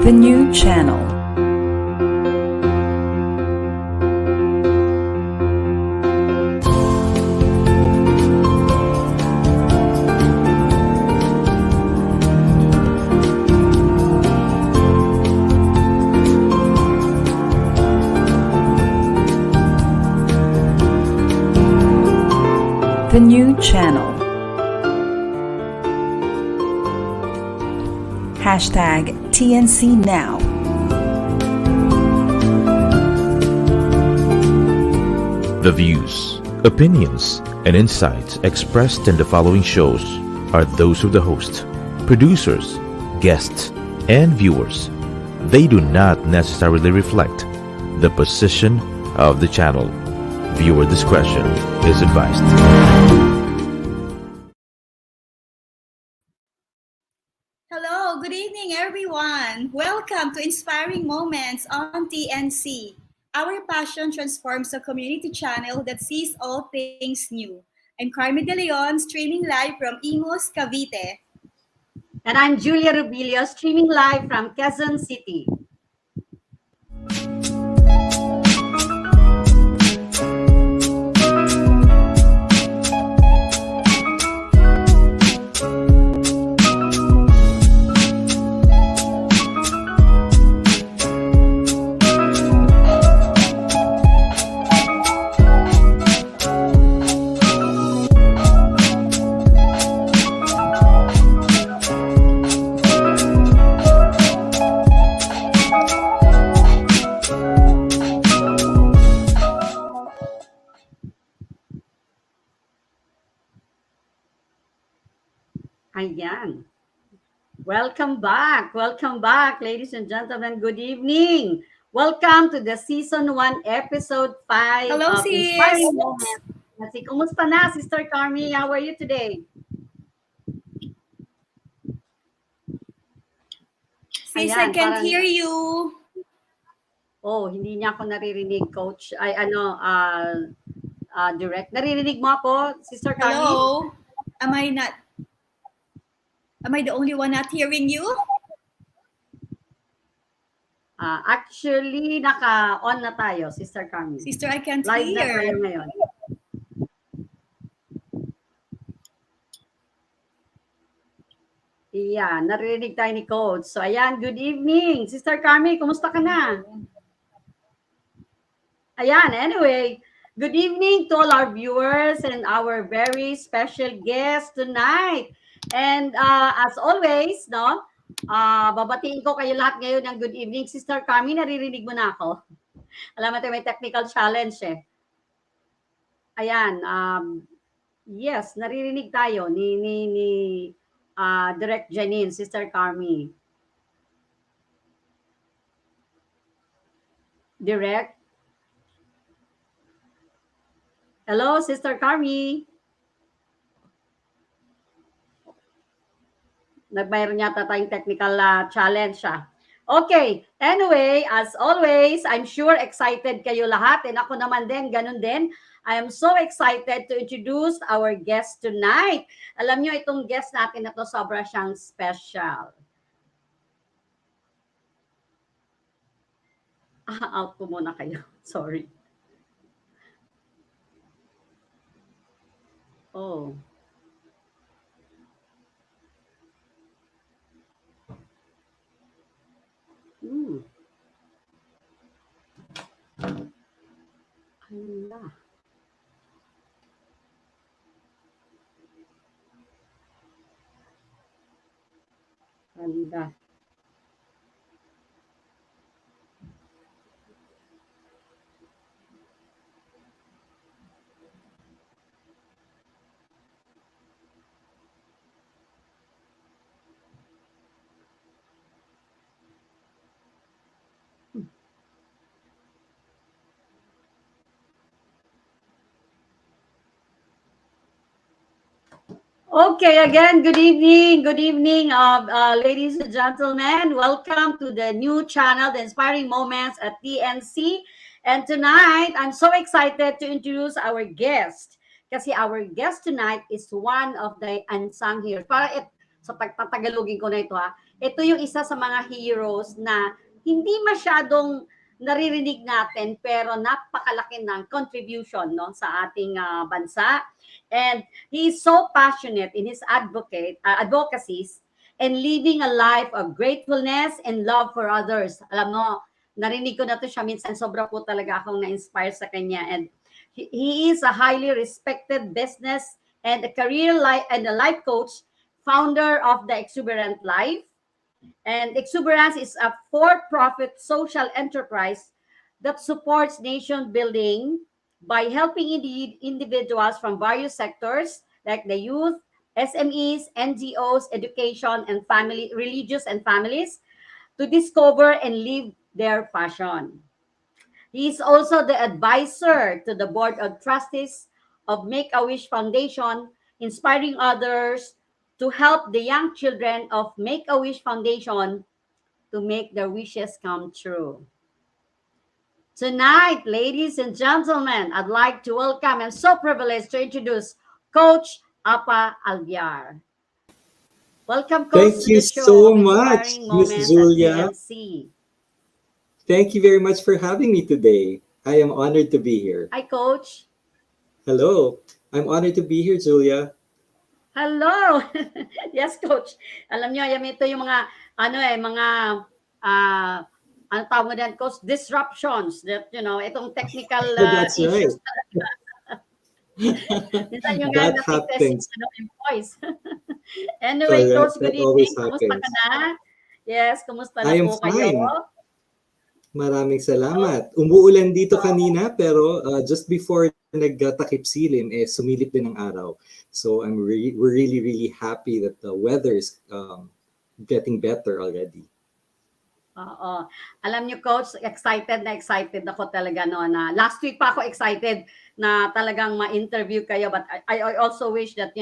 The new channel. The new channel. Hashtag TNC Now. The views, opinions, and insights expressed in the following shows are those of the host, producers, guests, and viewers. They do not necessarily reflect the position of the channel. Viewer discretion is advised. Hello, good evening everyone. Welcome to Inspiring Moments on TNC. Our passion transforms a community channel that sees all things new. I'm Carmen De Leon, streaming live from Imos, Cavite. And I'm Julia Rubilio, streaming live from Quezon City. Ayan. Welcome back, ladies and gentlemen. Good evening. Welcome to the Season 1, Episode 5 Hello, of sis. Inspiring Moments. Kumusta na, Sister Carmi? How are you today? Sis, I Ayan, can't parang- hear you. Oh, hindi niya ako naririnig, Coach. Direct. Naririnig mo ako, Sister Carmi? Hello? Am I the only one not hearing you? Actually, naka-on na tayo, Sister Carmi. Sister, I can't Live na tayo hear. ngayon. Iya, naririnig tayo ni Coach. So, ayan, good evening. Sister Carmi, kumusta ka na? Ayan, anyway, good evening to all our viewers and our very special guest tonight. And as always, no, babatiin ko kayo lahat ngayon ng good evening. Sister Carmi, naririnig mo na ako? Alam mo, may technical challenge eh. Ayan, yes, naririnig tayo ni Direct Janine, Sister Carmi. Direct. Hello, Sister Carmi. Nagmayroon yata tayong technical challenge siya. Okay, anyway, as always, I'm sure excited kayo lahat and ako naman din, ganun din. I am so excited to introduce our guest tonight. Alam nyo, itong guest natin na to sobra siyang special. Out ko muna kayo. Sorry. Oh. Hala. Hala. Okay, again, good evening, ladies and gentlemen. Welcome to the new channel, The Inspiring Moments at TNC. And tonight, I'm so excited to introduce our guest. Kasi our guest tonight is one of the unsung heroes. sa pagtatagalogin ko na ito ha. Ito yung isa sa mga heroes na hindi masyadong naririnig natin pero napakalaki ng contribution no sa ating bansa. And he is so passionate in his advocacies and living a life of gratefulness and love for others. Alam mo, narinig ko na to siya minsan, sobra po talaga akong na-inspire sa kanya. And he is a highly respected business and a career life and a life coach, founder of the Exuberant Life. And Exuberance is a for-profit social enterprise that supports nation building by helping individuals from various sectors like the youth, SMEs, NGOs, education, and family, religious and families to discover and live their passion. He is also the advisor to the Board of Trustees of Make-A-Wish Foundation, inspiring others to help the young children of Make-A-Wish Foundation to make their wishes come true. Tonight, ladies and gentlemen, I'd like to welcome and so privileged to introduce Coach Apa Alviar. Welcome, Coach, Thank to you the show so of much, Inspiring Miss Moments at Julia. TNC. Thank you very much for having me today. I am honored to be here. Hi, Coach. Hello. I'm honored to be here, Julia. Hello. Yes, Coach. Alam niyo, yan ito yung mga mga ano tawag mo din, Coach, disruptions that itong technical That's issues. right. Minsan yung That natin-test happens. yung voice. Anyway, Correct. Coach, good That always evening. Kumusta ka happens. na? Yes, kumusta I na am po kayo? fine. Maraming salamat. Umuulan dito So, kanina pero just before nagtakip silim, sumilip din ang araw. So we're really, really happy that the weather is getting better already. oo. Alam niyo, Coach, excited ako talaga na last week pa ako excited na talagang ma-interview kayo, but I also wish that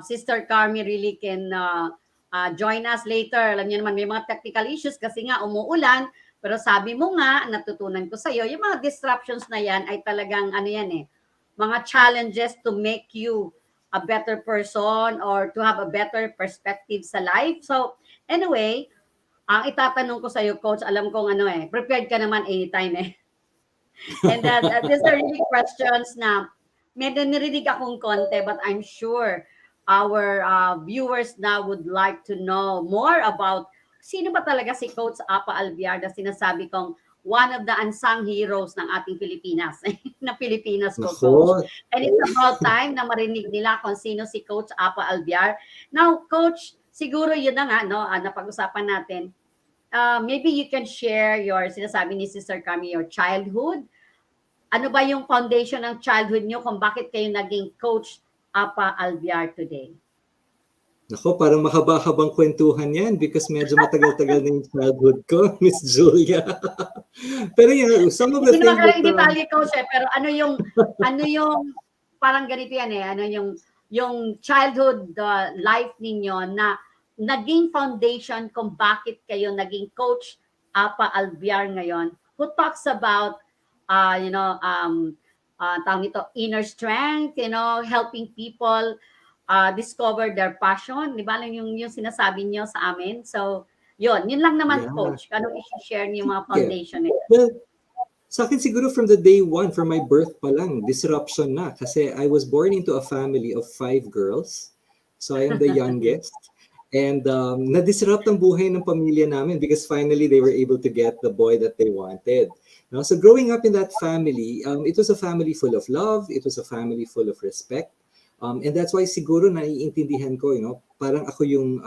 Sister Carmi really can join us later. Alam niyo naman may mga technical issues kasi nga umuulan, pero sabi mo nga, natutunan ko sa iyo, yung mga disruptions na yan ay talagang mga challenges to make you a better person or to have a better perspective sa life. So anyway, ang itatanong ko sa iyo, Coach, alam kong prepared ka naman anytime And these are really questions na may narinig akong konti, but I'm sure our viewers now would like to know more about sino ba talaga si Coach Apa Alviar na sinasabi kong one of the unsung heroes ng ating Pilipinas, na Pilipinas ko, Coach. And it's about time na marinig nila kung sino si Coach Apa Alviar. Now, Coach, siguro yun na nga, napag-usapan natin. Maybe you can share your, sinasabi ni Sister Carmi, your childhood. Ano ba yung foundation ng childhood nyo kung bakit kayo naging Coach Apa Alviar today? Nako, parang mahaba-habang kwentuhan yan because medyo matagal-tagal na yung childhood ko, Miss Julia. Pero some of the Hindi things naman that... detalye, Coach, pero ano yung parang ganito yan yung childhood life ninyo na naging foundation kung bakit kayo naging Coach Apa Alviar ngayon, who talks about tawag nito, inner strength, helping people discover their passion, di ba? Yung sinasabi niyo sa amin. So, yun lang naman, Coach. Ano i-share niyo mga foundation nito? Well, sa akin siguro from the day one, from my birth pa lang, disruption na. Kasi I was born into a family of 5 girls. So I am the youngest. And na-disrupt ang buhay ng pamilya namin because finally they were able to get the boy that they wanted. So growing up in that family, it was a family full of love. It was a family full of respect. And that's why siguro naiintindihan ko, parang ako yung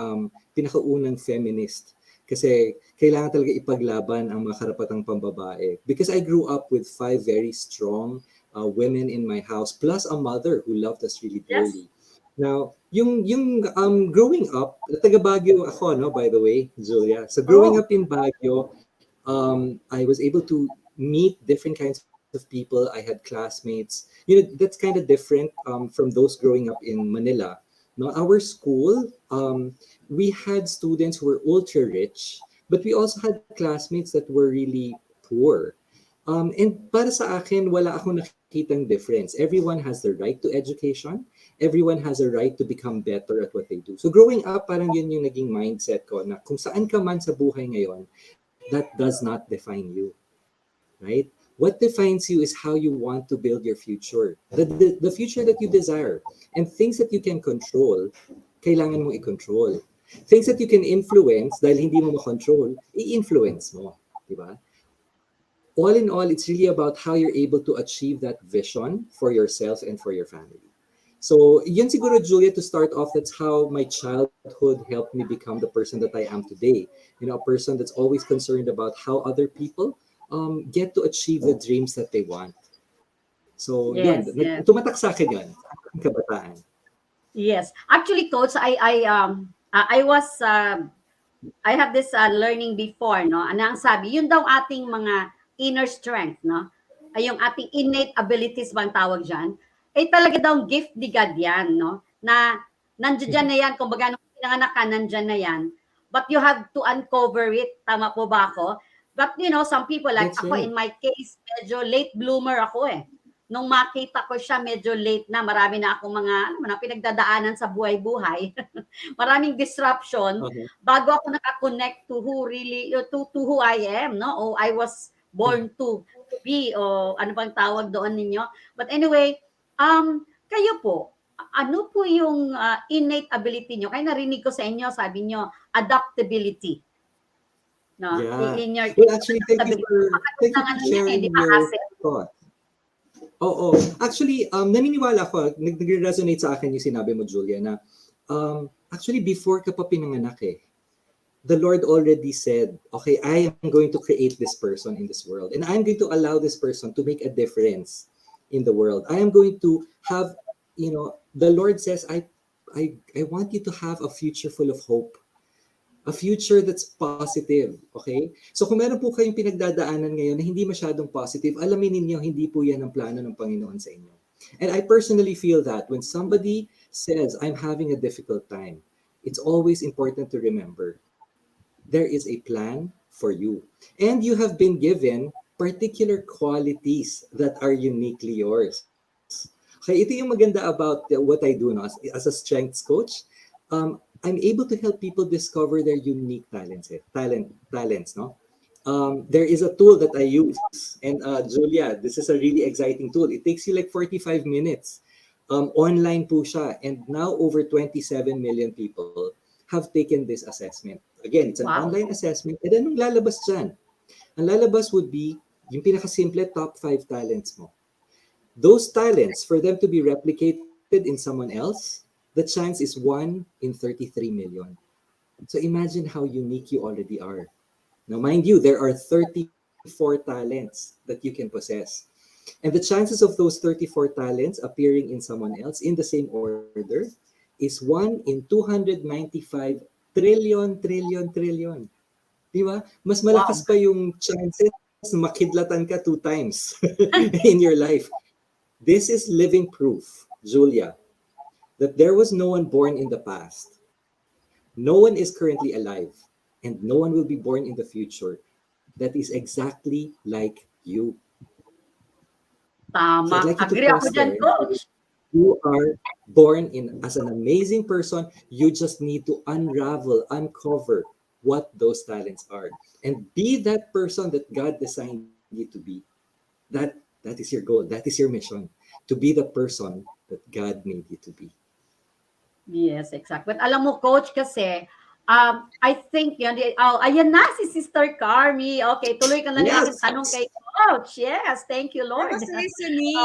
pinakaunang feminist. Kasi kailangan talaga ipaglaban ang mga karapatang pambabae. Because I grew up with 5 very strong women in my house, plus a mother who loved us really dearly. Yes. Now, yung growing up, taga Baguio ako, by the way, Julia. So growing up in Baguio, I was able to meet different kinds of people. I had classmates. That's kind of different from those growing up in Manila. Now, our school, we had students who were ultra rich, but we also had classmates that were really poor. And para sa akin, wala akong nakikitang difference. Everyone has the right to education. Everyone has a right to become better at what they do. So growing up, parang yun yung naging mindset ko na kung saan ka man sa buhay ngayon, that does not define you, right? What defines you is how you want to build your future, the future that you desire. And things that you can control, kailangan mo i-control. Things that you can influence, dahil hindi mo ma-control, i-influence mo, di ba? All in all, it's really about how you're able to achieve that vision for yourself and for your family. So, yun siguro, Julia, to start off, that's how my childhood helped me become the person that I am today. You know, a person that's always concerned about how other people get to achieve the dreams that they want. So, yun, Yes, yes. tumatak sa akin yun, ang kabataan. Yes. Actually, coach, I was I have this learning before, no? Ano ang sabi? Yun daw ating mga inner strength, no? Ay yung ating innate abilities bang tawag diyan? Eh talaga daw gift ni God yan, no? Na nandiyan na yan, kumbaga nung pinanganak ka, nandiyan na yan. But you have to uncover it. Tama po ba ako? But you know, some people like That's ako, right. in my case, medyo late bloomer ako eh. Nung makita ko siya, medyo late na. Marami na akong mga, ano, na pinagdadaanan sa buhay-buhay. Maraming disruption. Okay. Bago ako nakakonect to who really, to who I am, no? O I was born to be, o ano bang tawag doon ninyo. But anyway, kayo po, ano po yung innate ability nyo? Kaya narinig ko sa inyo, sabi nyo, adaptability. No? Yeah. In your Well, actually, thank you for Pakakailangan niya sharing di ba, your asset? thought. Oo. Actually, naniniwala ko, nag-resonate sa akin yung sinabi mo, Julia, na actually, before ka pa pinanganak the Lord already said, okay, I am going to create this person in this world. And I'm going to allow this person to make a difference in the world. I am going to have, you know, the Lord says, I want you to have a future full of hope. A future that's positive, okay? So kung meron po kayong pinagdadaanan ngayon na hindi masyadong positive, alamin ninyo, hindi po yan ang plano ng Panginoon sa inyo. And I personally feel that when somebody says, I'm having a difficult time, it's always important to remember, there is a plan for you. And you have been given particular qualities that are uniquely yours. Okay, ito yung maganda about what I do no, as a strengths coach. I'm able to help people discover their unique talents. Talents, no? There is a tool that I use, and Julia, this is a really exciting tool. It takes you like 45 minutes. Online po siya, and now over 27 million people have taken this assessment. Again, it's an online assessment, and anong lalabas dyan? Ang lalabas would be yung pinakasimple top 5 talents mo. Those talents, for them to be replicated in someone else, the chance is 1 in 33 million. So imagine how unique you already are. Now, mind you, there are 34 talents that you can possess. And the chances of those 34 talents appearing in someone else in the same order is 1 in 295 trillion. Di ba? Mas malakas pa yung chances na makidlatan ka 2 times in your life. This is living proof, Julia, that there was no one born in the past, no one is currently alive, and no one will be born in the future that is exactly like you. Tama. So I'd like you to Agree ako pause dyan, there. coach. You are born as an amazing person. You just need to uncover what those talents are, and be that person that God designed you to be. That is your goal. That is your mission, to be the person that God made you to be. Yes, exact. But alam mo, coach, kasi, I think, yun, ayan na si Sister Carmi. Okay, tuloy ka na yung Yes. aking tanong kay coach. Yes, thank you, I Lord. was listening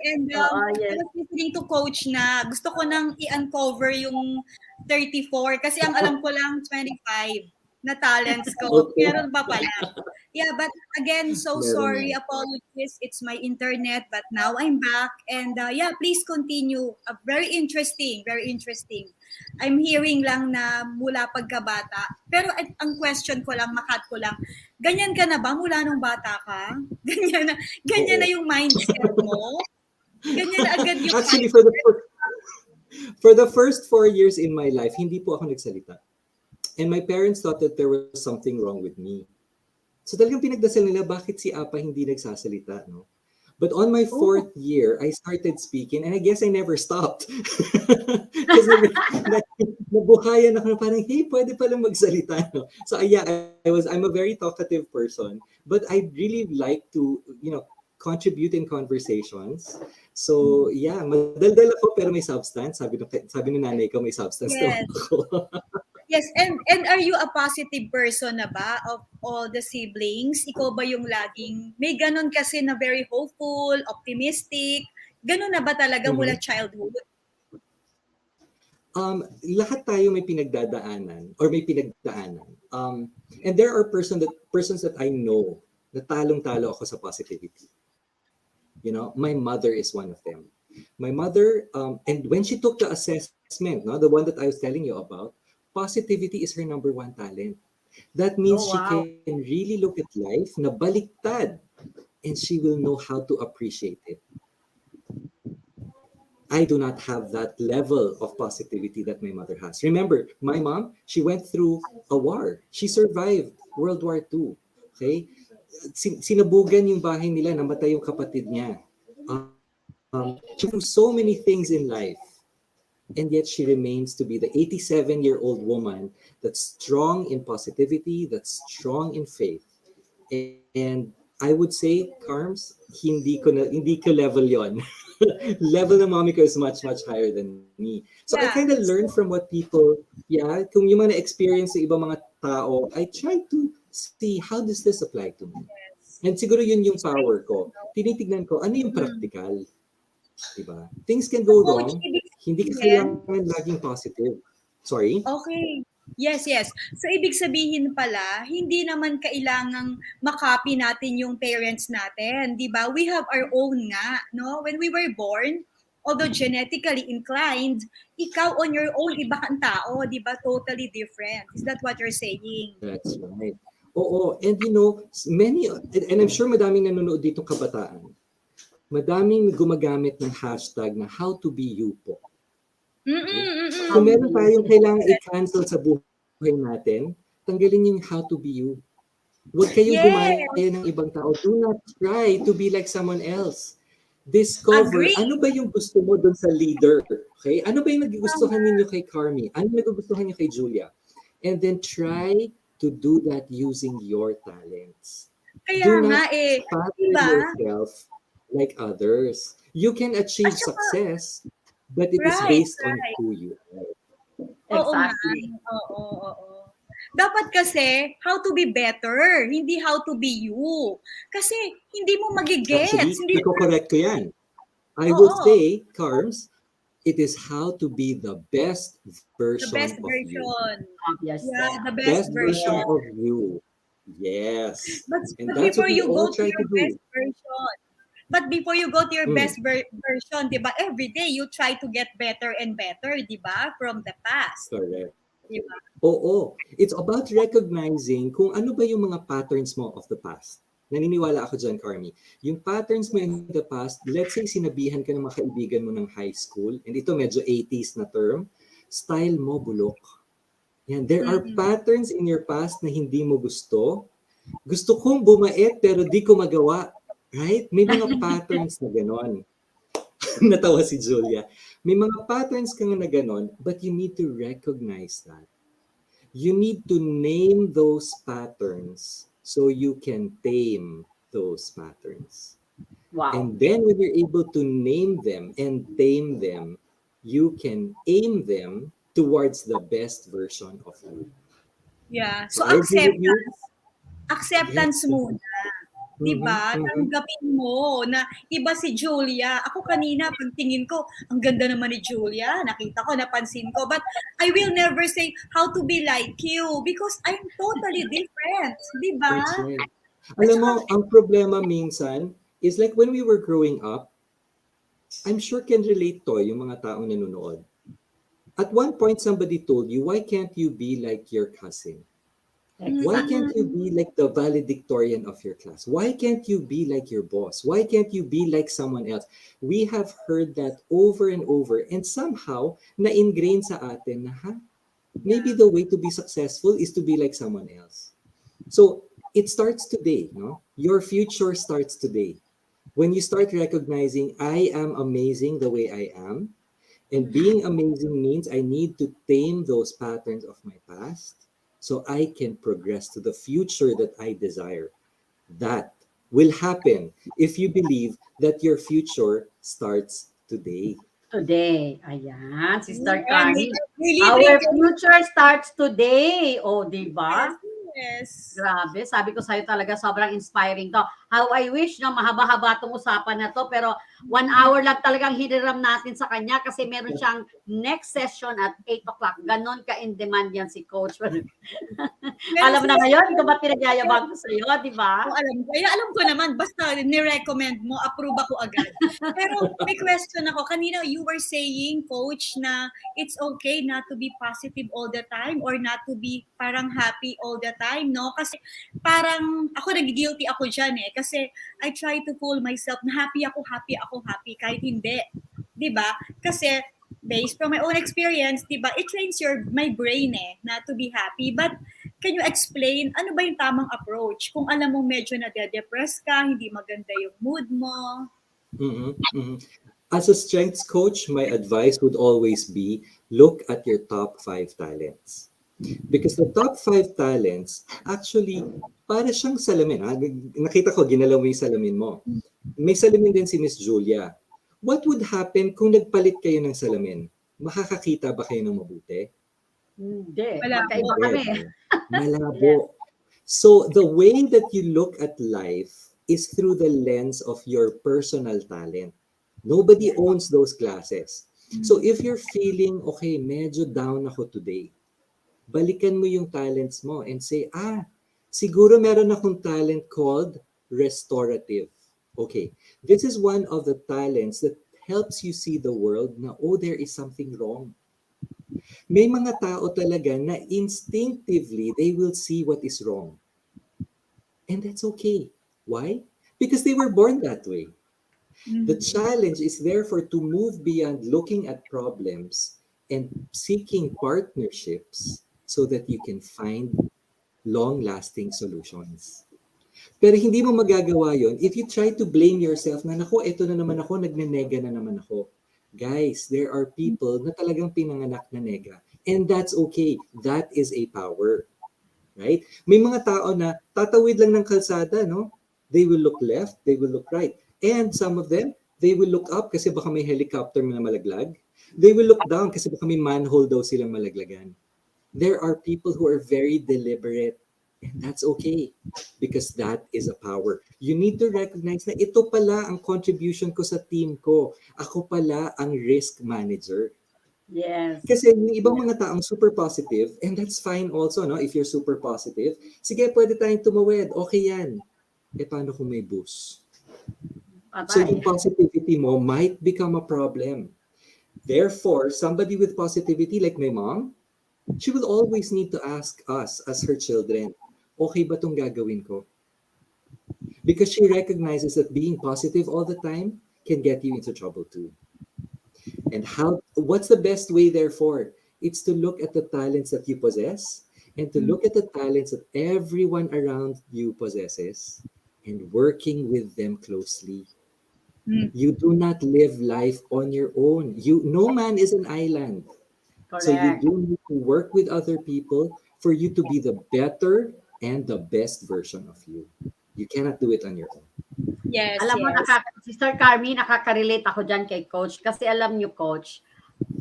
and I yes. was listening to Coach na gusto ko nang i-uncover yung 34 kasi ang alam ko lang 25 na talents ko. Okay. Meron pa pala. Yeah, but again, so Meron sorry, yan. apologies. It's my internet, but now I'm back. And yeah, please continue. Very interesting, very interesting. I'm hearing lang na mula pagkabata. Pero ang question ko lang, makat ko lang, ganyan ka na ba mula nung bata ka? Ganyan na yung mindset mo? Ganyan na agad yung Actually, mindset? for the first 4 years in my life, hindi po ako nagsalita. And my parents thought that there was something wrong with me. So talagang pinagdasal nila, bakit si Apa hindi nagsasalita, no? But on my Oh, fourth year, I started speaking, and I guess I never stopped. Because nabuhayan ako na parang, hey, pwede palang magsalita. No? So yeah, I'm a very talkative person, but I really like to, contribute in conversations. So yeah, madaldal ako pero may substance. Sabi ng nanay ko, may substance daw Yes. ako. Yes, and are you a positive person na ba of all the siblings? Ikaw ba yung laging may ganun kasi na very hopeful, optimistic? Ganun na ba talaga mula Mhm. childhood? Lahat tayo may pinagdadaanan or may pinagdaanan. And there are persons that I know na talong-talo ako sa positivity. My mother is one of them. My mother, and when she took the assessment, no, the one that I was telling you about, positivity is her number one talent. That means oh she wow. can really look at life na baliktad, and she will know how to appreciate it. I do not have that level of positivity that my mother has. Remember, my mom, she went through a war. She survived World War II. Okay? Sinabugan yung bahay nila, namatay yung kapatid niya. She went through so many things in life. And yet she remains to be the 87-year-old woman that's strong in positivity, that's strong in faith. And I would say, Carms, hindi ko level yon. Level ng mommy ko is much, much higher than me. So I Yeah, kind of it's learn from what people, yeah, kung yung mga na-experience sa ibang mga tao, I try to see how does this apply to me. And siguro yun yung it's great. power ko. Tinitignan ko, ano yung Mm. practical? Diba? Things can So go coach, wrong. ibig Hindi ka sabihin, kailangan laging positive. Sorry? okay. Yes, yes. So ibig sabihin pala, hindi naman kailangang makopy natin yung parents natin, 'di ba? We have our own nga, no? When we were born, although genetically inclined, ikaw on your own iba kang tao, 'di ba? Totally different. Is that what you're saying? That's right. Oo. And many, and I'm sure madaming nanonood dito kabataan, madaming gumagamit ng hashtag na how to be you po. Okay? Mm. Kung meron tayong kailangan i-cancel sa buhay natin, tanggalin yung how to be you. Huwag kayong Yes, gumaya ng ibang tao. Do not try to be like someone else. Discover, agree. ano ba yung gusto mo dun sa leader? Okay? Ano ba yung nagugustuhan ninyo kay Carmi? Ano yung nagugustuhan niyo kay Julia? And then try to do that using your talents. Kaya Do nga not eh, 'di pattern ba? yourself like others. You can At achieve saka, success, but it is right, based on right. who you are. Oo nga, Exactly. oo, oo. Dapat kasi, how to be better, hindi how to be you. Kasi, hindi mo magigets. Actually, Hindi, iko-correct ko yan. I would oo, say, Carms, it is how to be the best the version best of you. version. Obvious Yeah, there. the best Best version version. of you. Yes. And But that's what before we you all go to try to your best do. version, but before you go to your Mm, best version, di ba, every day you try to get better and better, di ba, from the past. correct. Di ba? Oo. It's about recognizing kung ano ba yung mga patterns mo of the past. Naniniwala ako dyan, Carmi. Yung patterns mo in the past, let's say sinabihan ka ng mga kaibigan mo ng high school, and ito medyo 80s na term, style mo bulok. Yan, there are Mm-mm. patterns in your past na hindi mo gusto. Gusto kong bumait pero di ko magawa. Right? May mga patterns na ganon. Natawa si Julia. May mga patterns ka nga na ganon, but you need to recognize that. You need to name those patterns so you can tame those patterns. Wow. And then when you're able to name them and tame them, you can aim them towards the best version of you. Yeah. So So, I agree with you. acceptance Yes. muna. 'Di Mm-hmm, ba? mm-hmm. Tanggapin mo na iba si Julia. Ako kanina pagtingin ko, ang ganda naman ni Julia. Nakita ko, napansin ko. But I will never say how to be like you because I'm totally different. 'Di ba? That's right. At Alam saka, mo, ang problema minsan is like when we were growing up, I'm sure can relate to yung mga taong nanonood. At one point, somebody told you, why can't you be like your cousin? Why Exactly. can't you be like the valedictorian of your class? Why can't you be like your boss? Why can't you be like someone else? We have heard that over and over, and somehow na-ingrain sa atin na, maybe yeah. the way to be successful is to be like someone else. So it starts today, no? Your future starts today. When you start recognizing, I am amazing the way I am, and being amazing means I need to tame those patterns of my past so I can progress to the future that I desire. That will happen if you believe that your future starts today. Today. Ayan, Sister And we Carmen. really Our think future starts today. O, di yes, ba? yes. Grabe, sabi ko sa'yo talaga sobrang inspiring to. How I wish na mahaba-haba tong usapan na to, pero 1 hour lang talagang hiniram natin sa kanya kasi meron siyang next session at 8 o'clock. Ganon ka-in demand yan si Coach. Alam mo na ngayon, ito ba't pinagyayabang ko sa'yo, di ba? Kung alam ko naman, basta ni-recommend mo, approve ako agad. Pero may question ako. Kanina you were saying, Coach, na it's okay not to be positive all the time or not to be parang happy all the time, no? Kasi parang ako nagigilty ako dyan eh. Kasi I try to fool myself na happy ako, kahit hindi. 'Di ba? Kasi based from my own experience, 'di ba? It trains my brain eh not to be happy. But can you explain ano ba yung tamang approach kung alam mo medyo nade-depress ka, hindi maganda yung mood mo? Mhm, mhm. As a strengths coach, my advice would always be look at your top 5 talents. Because the top 5 talents, actually, para siyang salamin. Ha? Nakita ko, ginalaw mo yung salamin mo. May salamin din si Miss Julia. What would happen kung nagpalit kayo ng salamin? Makakakita ba kayo ng mabuti? Hindi. Malabo. Magkaiba kami. Malabo. So the way that you look at life is through the lens of your personal talent. Nobody owns those glasses. So if you're feeling, okay, medyo down ako today, balikan mo yung talents mo and say, siguro meron akong talent called restorative. Okay, this is one of the talents that helps you see the world na, oh, there is something wrong. May mga tao talaga na instinctively, they will see what is wrong. And that's okay. Why? Because they were born that way. The challenge is therefore to move beyond looking at problems and seeking partnerships so that you can find long-lasting solutions. Pero hindi mo magagawa yon if you try to blame yourself na, naku, eto na naman ako, nagnenega na naman ako. Guys, there are people na talagang pinanganak na nega. And that's okay. That is a power. Right? May mga tao na tatawid lang ng kalsada, no? They will look left, they will look right. And some of them, they will look up kasi baka may helicopter na malaglag. They will look down kasi baka may manhole daw silang malaglagan. There are people who are very deliberate, and that's okay because that is a power. You need to recognize na ito pala ang contribution ko sa team ko. Ako pala ang risk manager. Yes. Kasi yung ibang mga taong super positive, and that's fine also, no? If you're super positive, sige, pwede tayong tumawid. Okay yan. Paano kung may boost? So yung positivity mo might become a problem. Therefore, somebody with positivity like my mom, she will always need to ask us as her children, okay ba itong gagawin ko? Because she recognizes that being positive all the time can get you into trouble too. And what's the best way therefore? It's to look at the talents that you possess and to look at the talents that everyone around you possesses and working with them closely. You do not live life on your own. No man is an island. Correct. So you do need to work with other people for you to be the better and the best version of you. You cannot do it on your own. Yes, Alam mo, Sister Carmi, nakaka-relate ako dyan kay Coach. Kasi alam niyo, Coach,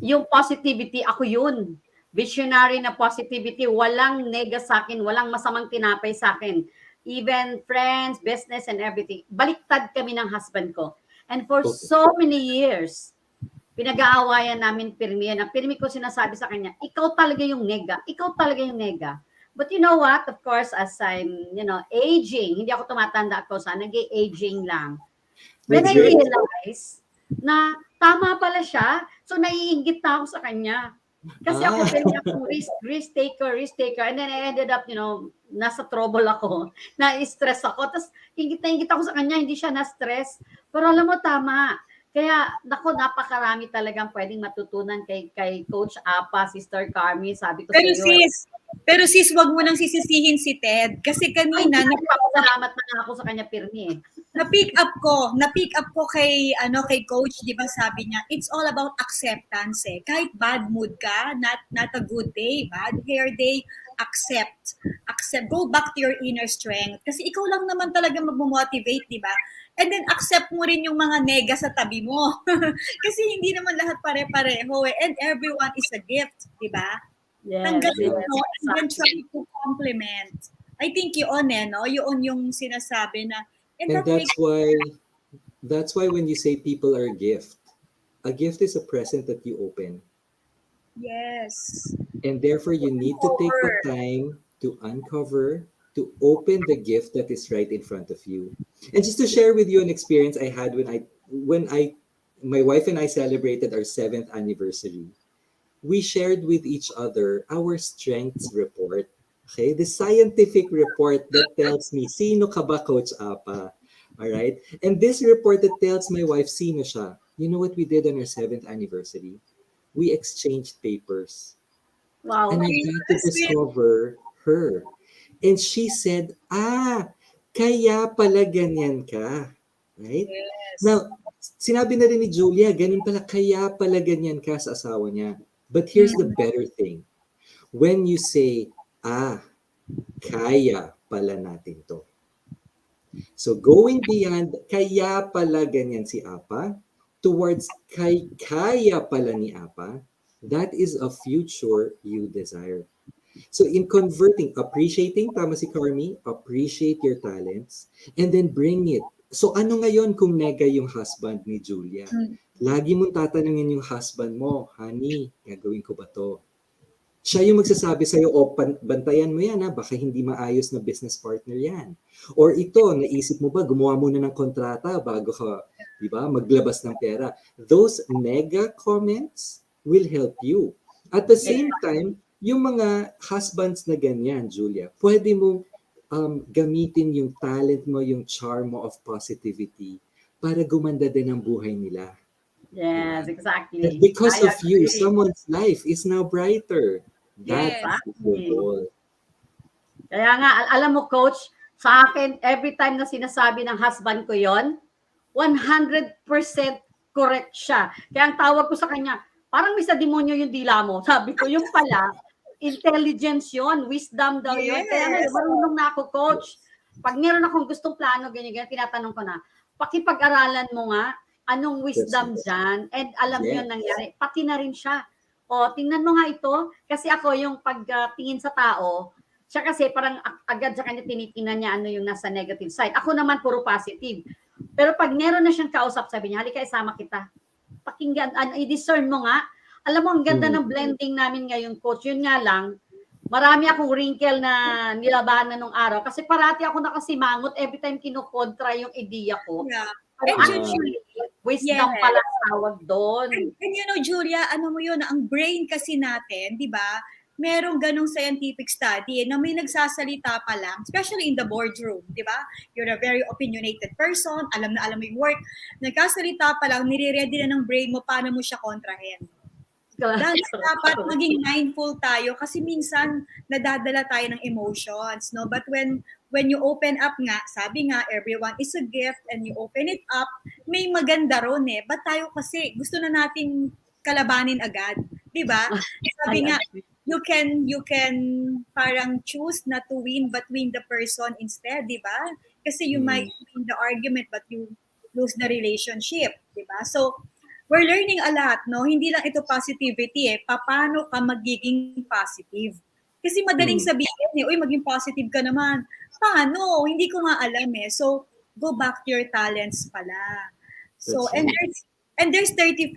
yung positivity, ako yun. Visionary na positivity. Walang nega sa akin, walang masamang tinapay sa akin. Even friends, business, and everything. Baliktad kami ng husband ko. And for so many years, pinag-aawayan namin pirmi. Ang pirmi ko sinasabi sa kanya, ikaw talaga yung nega. Ikaw talaga yung nega. But you know what? Of course, as I'm, aging, hindi ako tumatanda ako sa nag-aging lang. When I realize na tama pala siya, so naiinggit na ako sa kanya. Kasi ako, risk taker. And then I ended up, nasa trouble ako, na-stress ako. Tapos, ingit na ingit ako sa kanya, hindi siya na-stress. Pero alam mo, tama. Kaya, naku, napakarami talagang pwedeng matutunan kay Coach Apa, Sister Carmi. Sabi ko sa Pero iyo, sis, pero sis, wag mo nang sisisihin si Ted. Kasi ay, kanina, nagpapasalamat na nga ako sa kanya, Pirmi. na-pick up ko kay coach, 'di ba sabi niya, it's all about acceptance eh. Kahit bad mood ka, not a good day, bad hair day, accept. Go back to your inner strength kasi ikaw lang naman talaga magmo-motivate, 'di ba? And then accept mo rin yung mga nega sa tabi mo. kasi hindi naman lahat pare-pareho eh. And everyone is a gift, 'di ba? Yes, Tanggalin yes, mo and then try exactly. to compliment. I think yun no? Yun yung sinasabi na, and And that makes that's why when you say people are a gift is a present that you open. yes. And therefore, you need to take the time to uncover, to open the gift that is right in front of you. And just to share with you an experience I had my wife and I celebrated our 7th anniversary. We shared with each other our strengths report. Okay, the scientific report that tells me, sino ka ba, Coach Apa? All right. And this report that tells my wife, sino siya. You know what we did on our 7th anniversary? We exchanged papers. Wow. And I got to discover her. And she said, kaya pala ganyan ka. Right? Yes. Now, sinabi na rin ni Julia, ganun pala, kaya pala ganyan ka sa asawa niya. But here's the better thing. When you say, kaya pala natin to. So going beyond, kaya pala ganyan si Apa, towards kaya pala ni Apa, that is a future you desire. So in converting, appreciating, tama si Carmi, appreciate your talents, and then bring it. So ano ngayon kung nega yung husband ni Julia? Lagi mong tatanungin yung husband mo, honey, gagawin ko ba to? Siya yung magsasabi sa'yo, bantayan mo yan, baka hindi maayos na business partner yan. Or ito, naisip mo ba, gumawa muna ng kontrata bago ka, di ba, maglabas ng pera. Those mega comments will help you. At the same time, yung mga husbands na ganyan, Julia, pwede mong gamitin yung talent mo, yung charm mo of positivity para gumanda din ang buhay nila. Yes, exactly. That because I of you, agree. someone's life is now brighter. That's the goal. Kaya nga, alam mo, Coach, sa akin, every time na sinasabi ng husband ko yon, 100% correct siya. Kaya ang tawag ko sa kanya, parang may sa demonyo yung dila mo. Sabi ko, yung pala, intelligence yon, wisdom daw yun. Kaya ngayon, marunong na ako, Coach. Pag meron akong gustong plano, ganyan, tinatanong ko na, pakipag-aralan mo nga, anong wisdom dyan, and alam yun nangyari. Pati na rin siya. O, tingnan mo nga ito, kasi ako yung pagtingin sa tao, siya kasi parang agad sa kanya tinitingnan niya ano yung nasa negative side. Ako naman puro positive. Pero pag meron na siyang kausap, sabi niya, halika isama kita. Pakinggan, i-discern mo nga. Alam mo, ang ganda ng blending namin ngayon, Coach. Yun nga lang, marami akong wrinkle na nilabanan nung araw kasi parati ako nakasimangot every time kinukontra yung ideya ko. Yeah. Pero actually, wisdom pala tawag doon. And you know, Julia, ano mo yun, ang brain kasi natin, di ba, merong ganong scientific study na may nagsasalita pa lang, especially in the boardroom, di ba? You're a very opinionated person, alam na alam mo yung work, nagkasalita pa lang, nire-ready na ng brain mo paano mo siya kontrahin. Dahil dapat maging mindful tayo kasi minsan nadadala tayo ng emotions, no? But when you open up nga, sabi nga, everyone is a gift and you open it up, may maganda ron eh. But tayo kasi gusto na natin kalabanin agad, 'di ba? Sabi nga, you can parang choose not to win but win the person instead, 'di ba? Kasi you might win the argument but you lose the relationship, 'di ba? So we're learning a lot, no? Hindi lang ito positivity eh. Paano ka magiging positive? Kasi madaling sabihin eh, uy, maging positive ka naman. Paano? Hindi ko nga alam eh. So, go back to your talents pala. So, and there's 34.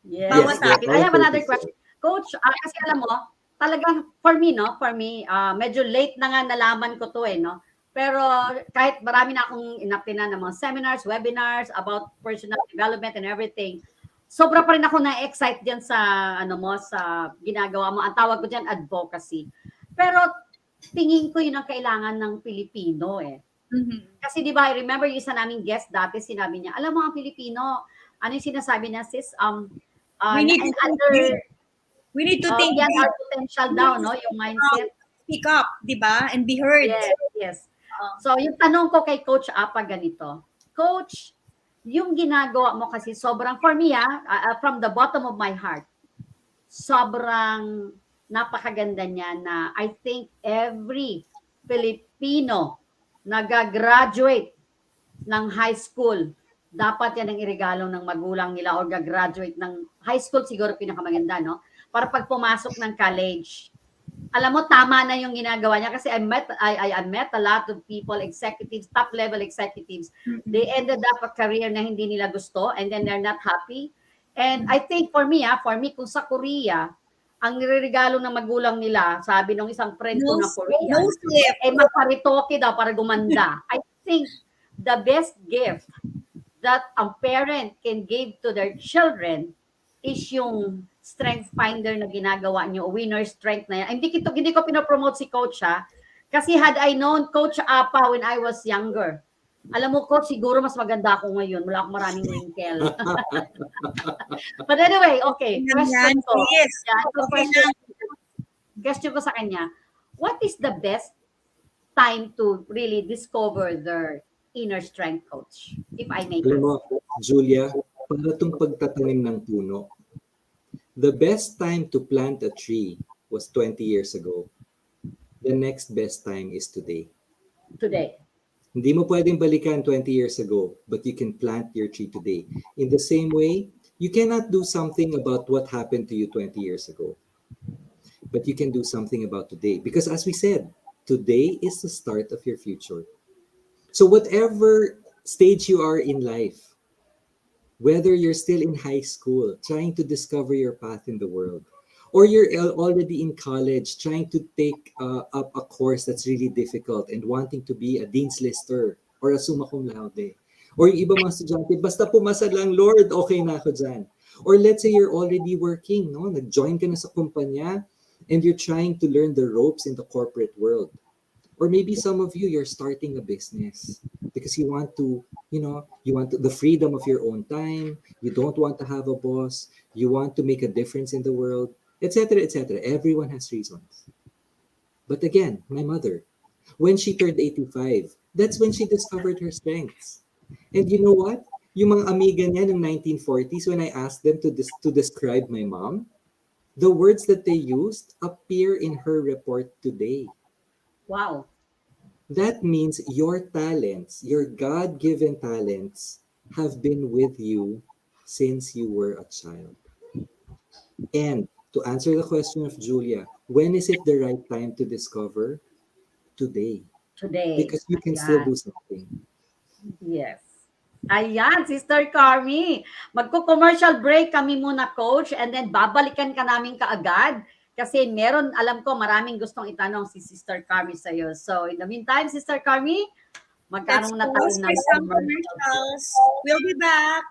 Yes. Bawat I have another question. Coach, kasi alam mo, talagang for me, medyo late na nga nalaman ko to eh, no? Pero kahit marami na akong inaptinan ng mga seminars, webinars about personal development and everything, sobra pa rin ako na-excite diyan sa sa ginagawa mo. Ang tawag ko diyan advocacy. Pero tingin ko 'yun ang kailangan ng Pilipino eh. Kasi 'di ba, I remember yung isa naming guest dati, sinabi niya, alam mo ang Pilipino, ano yung sinasabi na sis? We need And to under, we need to think beyond big, our potential daw, no? Yung mindset. speak up, di ba? And be heard. Yes, yes. So, yung tanong ko kay Coach Apa ganito. Coach, yung ginagawa mo kasi sobrang, for me, from the bottom of my heart, sobrang napakaganda niya na I think every Filipino nagagraduate ng high school, dapat yan ang irigalo ng magulang nila or gagraduate ng high school, siguro pinakamaganda, no? Para pag pumasok ng college, alam mo, tama na yung ginagawa niya kasi I met a lot of people, executives, top level executives. They ended up a career na hindi nila gusto and then they're not happy. And I think for me kung sa Korea, ang nireregalo ng magulang nila, sabi ng isang friend ko na Korean, no slip. magparitoke daw para gumanda. I think the best gift that a parent can give to their children is yung strength finder na ginagawa niyo, winner strength na yan. Hindi ko pinopromote si Coach kasi had I known Coach Apa when I was younger, alam mo, Coach, siguro mas maganda ako ngayon. Wala akong maraming wrinkle. But anyway, okay. Question ko. Yes. Question ko sa kanya, what is the best time to really discover their inner strength, Coach? If I may Alam mo, ask. Julia, para itong pagtatanim ng puno, the best time to plant a tree was 20 years ago. The next best time is today. Today. Hindi mo pwedeng balikan 20 years ago, but you can plant your tree today. In the same way, you cannot do something about what happened to you 20 years ago, but you can do something about today. Because as we said, today is the start of your future. So whatever stage you are in life, whether you're still in high school, trying to discover your path in the world, or you're already in college, trying to take up a course that's really difficult and wanting to be a Dean's Lister or a summa cum laude, or yung iba mga estudyante, basta pumasa lang, Lord, okay na ako dyan. Or let's say you're already working, no? Nag-join ka na sa kumpanya and you're trying to learn the ropes in the corporate world. Or maybe some of you, you're starting a business because you want to, the freedom of your own time. You don't want to have a boss. You want to make a difference in the world, etc., etc. Everyone has reasons. But again, my mother, when she turned 85, that's when she discovered her strengths. And you know what? Yung mga amiga niya ng 1940s, when I asked them to describe my mom, the words that they used appear in her report today. Wow. That means your talents, your God-given talents, have been with you since you were a child. And to answer the question of Julia, when is it the right time to discover? Today. Today. Because you can still do something. Yes. Ayan, Sister Carmi. Magko-commercial break kami muna, Coach, and then babalikan ka namin kaagad. Kasi meron, alam ko, maraming gustong itanong si Sister Carmi sa'yo. So, in the meantime, Sister Carmi, magkaroon na tayo ng commercials. We'll be back.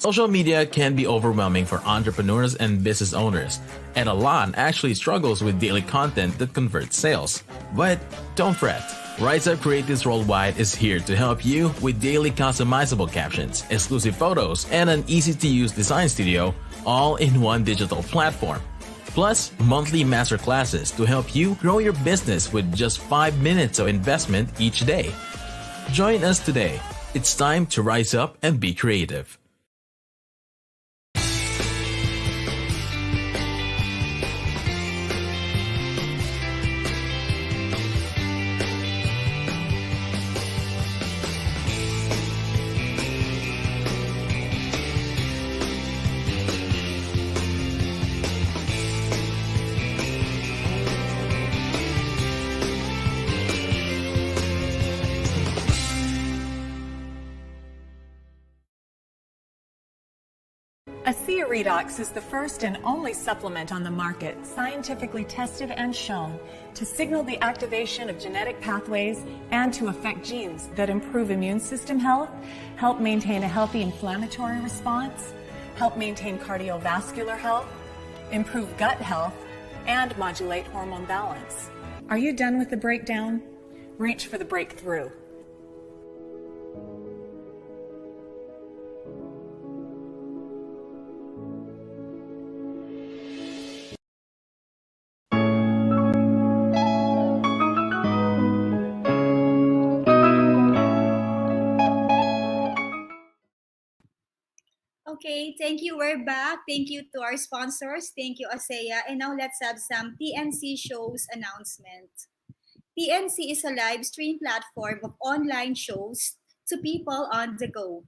Social media can be overwhelming for entrepreneurs and business owners, and a lot actually struggles with daily content that converts sales. But don't fret. Rise Up Creatives Worldwide is here to help you with daily customizable captions, exclusive photos, and an easy-to-use design studio, all in one digital platform. Plus, monthly masterclasses to help you grow your business with just 5 minutes of investment each day. Join us today. It's time to rise up and be creative. ASEA Redox is the first and only supplement on the market scientifically tested and shown to signal the activation of genetic pathways and to affect genes that improve immune system health, help maintain a healthy inflammatory response, help maintain cardiovascular health, improve gut health, and modulate hormone balance. Are you done with the breakdown? Reach for the breakthrough. Okay, thank you. We're back. Thank you to our sponsors. Thank you, ASEA. And now let's have some TNC shows announcement. TNC is a live stream platform of online shows to people on the go.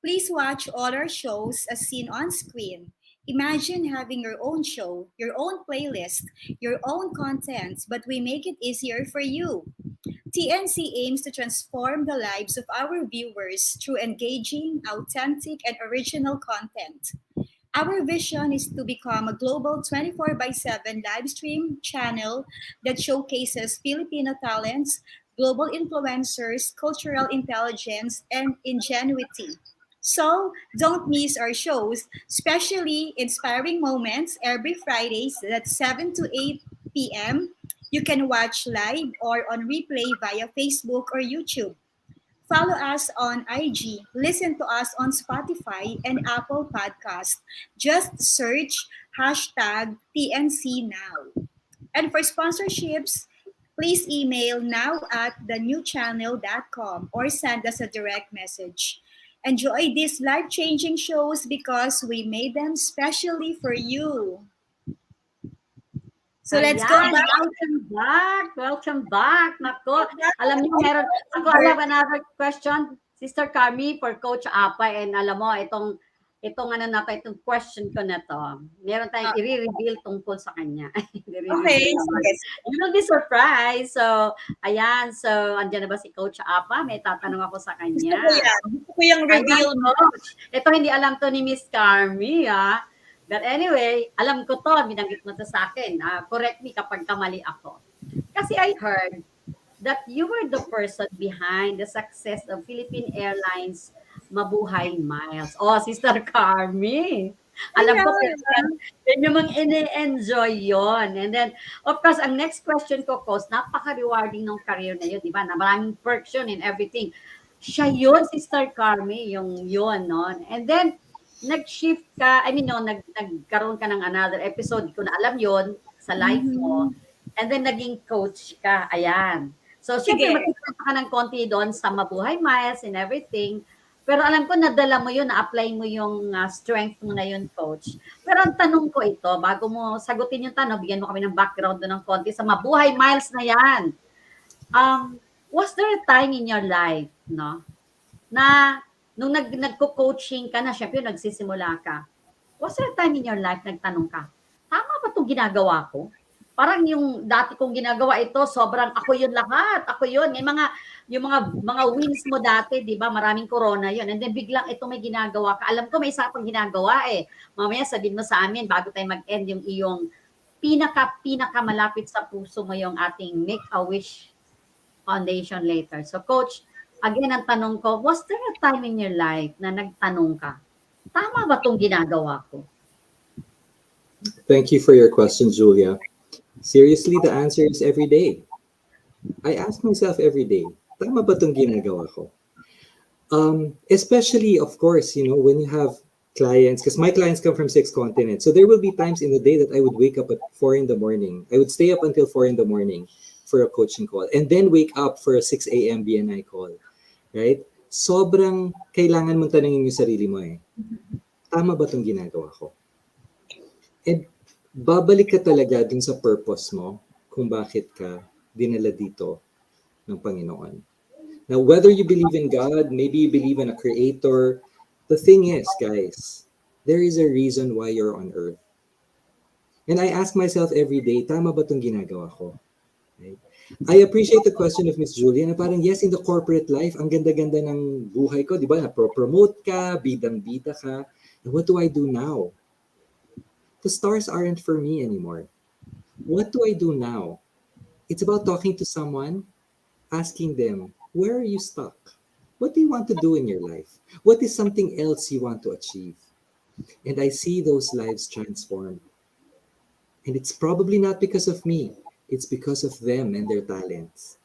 Please watch all our shows as seen on screen. Imagine having your own show, your own playlist, your own contents, but we make it easier for you. TNC aims to transform the lives of our viewers through engaging, authentic, and original content. Our vision is to become a global 24 by 7 live stream channel that showcases Filipino talents, global influencers, cultural intelligence, and ingenuity. So don't miss our shows, especially Inspiring Moments every Fridays at 7 to 8 p.m. You can watch live or on replay via Facebook or YouTube. Follow us on IG, listen to us on Spotify and Apple Podcast. Just search hashtag TNC Now. And for sponsorships, please email now at thenewchannel.com or send us a direct message. Enjoy these life-changing shows because we made them specially for you. So let's go Ayan, back. welcome back. Welcome back. Nako, alam niyo, I have another question, Sister Carmi, for Coach Apa. And alam mo, itong itong question ko na to, meron tayong i-reveal tungkol sa kanya. Okay, yes. You will be surprised. So, ayan. So, andyan na ba si Coach Apa? May tatanong ako sa kanya. Gusto ko yung reveal mo. Coach. Ito, hindi alam to ni Miss Carmi, ha? But anyway, alam ko to, binanggit mo to sa akin. Correct me kapag kamali ako. Kasi I heard that you were the person behind the success of Philippine Airlines Mabuhay Miles. Oh, Sister Carmi. Alam ko, yun yung mga ini-enjoy yon. And then, of course, ang next question ko, Coach, napaka-rewarding ng career na yun, di ba? Na maraming perks yun and everything. Siya yun, Sister Carmi, yung yun, no? And then, nag-shift ka, nagkaroon ka ng another episode, di ko na alam yon sa life mo. And then, naging coach ka. Ayan. So, syempre, magkikita ka ng konti doon sa Mabuhay Miles and everything. Pero alam ko, nadala mo yun, na-apply mo yung strength mo na yun, coach. Pero ang tanong ko ito, bago mo sagutin yung tanong, bigyan mo kami ng background doon ng konti sa Mabuhay Miles na yan. Was there a time in your life, no, na nung nagko-coaching ka na, syempre nagsisimula ka, was there a time in your life nagtanong ka, tama ba itong ginagawa ko? Parang yung dati kong ginagawa ito, sobrang ako yun lahat, ako yun. Yung mga wins mo dati, di ba, maraming corona yun. And then biglang ito may ginagawa ka. Alam ko may isa pang ginagawa eh. Mamaya sabihin mo sa amin, bago tayo mag-end yung iyong pinaka malapit sa puso mo yung ating Make-A-Wish Foundation later. So Coach, again, ang tanong ko, was there a time in your life na nagtanong ka? Tama ba itong ginagawa ko? Thank you for your question, Julia. Seriously, the answer is every day. I ask myself every day, tama ba itong ginagawa ko? Especially, of course, when you have clients, because my clients come from 6 continents. So there will be times in the day that I would wake up at 4 in the morning. I would stay up until 4 in the morning for a coaching call and then wake up for a 6 a.m. BNI call. Right? Sobrang kailangan mong tanungin yung sarili mo eh. Tama ba itong ginagawa ko? And babalik ka talaga dun sa purpose mo kung bakit ka dinala dito ng Panginoon. Now, whether you believe in God, maybe you believe in a creator, the thing is, guys, there is a reason why you're on earth. And I ask myself every day, tama ba itong ginagawa ko? Right? I appreciate the question of Miss Julia na parang, yes, in the corporate life, ang ganda-ganda ng buhay ko, di ba? Na-promote ka, bidang-bida ka. And what do I do now? The stars aren't for me anymore. What do I do now? It's about talking to someone, asking them, where are you stuck? What do you want to do in your life? What is something else you want to achieve? And I see those lives transform. And it's probably not because of me. It's because of them and their talents.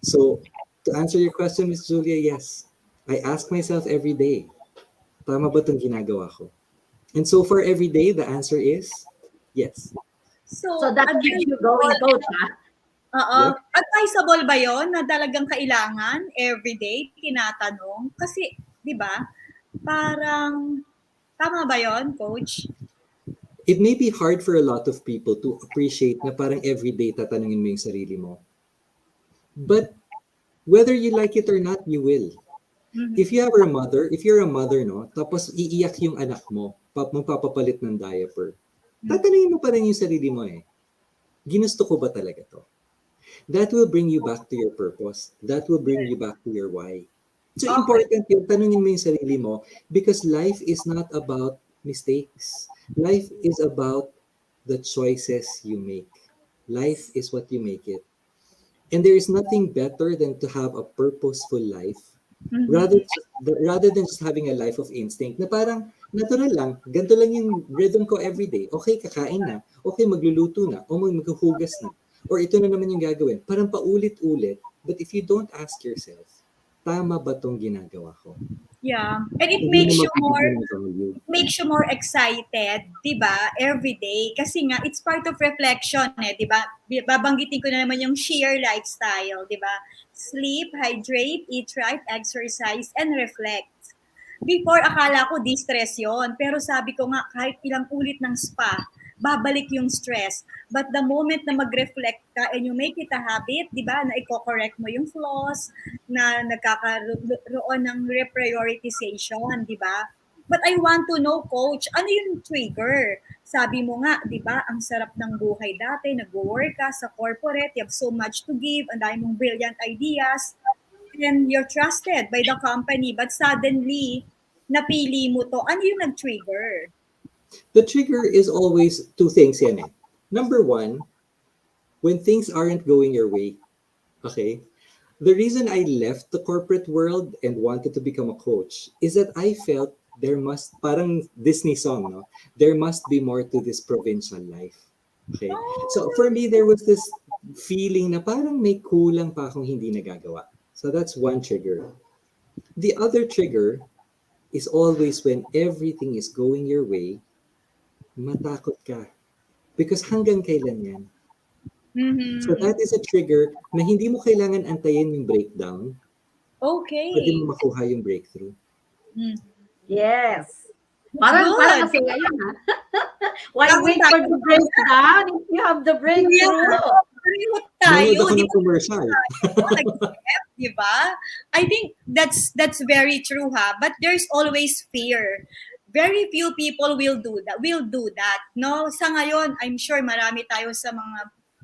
So, to answer your question, Miss Julia, yes. I ask myself every day, tama ba itong ginagawa ko? And so far every day, the answer is yes. So that keeps you going, Coach, ha? Oo. Yep. Advisable ba yon na talagang kailangan everyday tinatanong? Kasi, di ba, parang, tama ba yon, Coach? It may be hard for a lot of people to appreciate na parang everyday tatanungin mo yung sarili mo. But whether you like it or not, you will. If you're a mother, no, tapos iiyak yung anak mo, magpapapalit ng diaper, tatanungin mo pa rin yung sarili mo eh. Ginusto ko ba talaga to? That will bring you back to your purpose. That will bring you back to your why. So important yung tanungin mo yung sarili mo because life is not about mistakes. Life is about the choices you make. Life is what you make it. And there is nothing better than to have a purposeful life rather than just having a life of instinct na parang natural lang, ganito lang yung rhythm ko everyday. Okay, kakain na. Okay, magluluto na. O maghuhugas na. Or ito na naman yung gagawin. Parang paulit-ulit. But if you don't ask yourself, tama ba tong ginagawa ko? Yeah. And it Hindi makes mo you more mabibigyan ng value. makes you more excited, 'di ba? Every day kasi nga it's part of reflection 'di ba? Babanggitin ko na naman yung sheer lifestyle, 'di ba? Sleep, hydrate, eat right, exercise and reflect. Before akala ko distress 'yon, pero sabi ko nga kahit ilang ulit ng spa, babalik yung stress. But the moment na mag-reflect ka and you make it a habit, 'di ba? Na i-correct mo yung flaws, na nagkakaroon ng reprioritization, 'di ba? But I want to know, Coach, ano yung trigger? Sabi mo nga, di ba, ang sarap ng buhay dati, nag-work ka sa corporate, you have so much to give, and dahil mong brilliant ideas, and you're trusted by the company, but suddenly, napili mo to. Ano yung nag-trigger? The trigger is always two things yan eh. Number one, when things aren't going your way, okay? The reason I left the corporate world and wanted to become a coach is that I felt parang Disney song, no? There must be more to this provincial life. Okay? So for me, there was this feeling na parang may kulang pa akong hindi nagagawa. So that's one trigger. The other trigger is always when everything is going your way, matakot ka. Because hanggang kailan yan? So that is a trigger na hindi mo kailangan antayin yung breakdown. Okay. Pwede mo makuha yung breakthrough. Yes. Parang kasi ngayon, ha? Why wait for the breakdown if you have the breakthrough? Pareho tayo. Nanood ako ng commercial. Di ba? I think that's very true, ha? But there's always fear. Very few people will do that. No? Sa ngayon, I'm sure marami tayo sa mga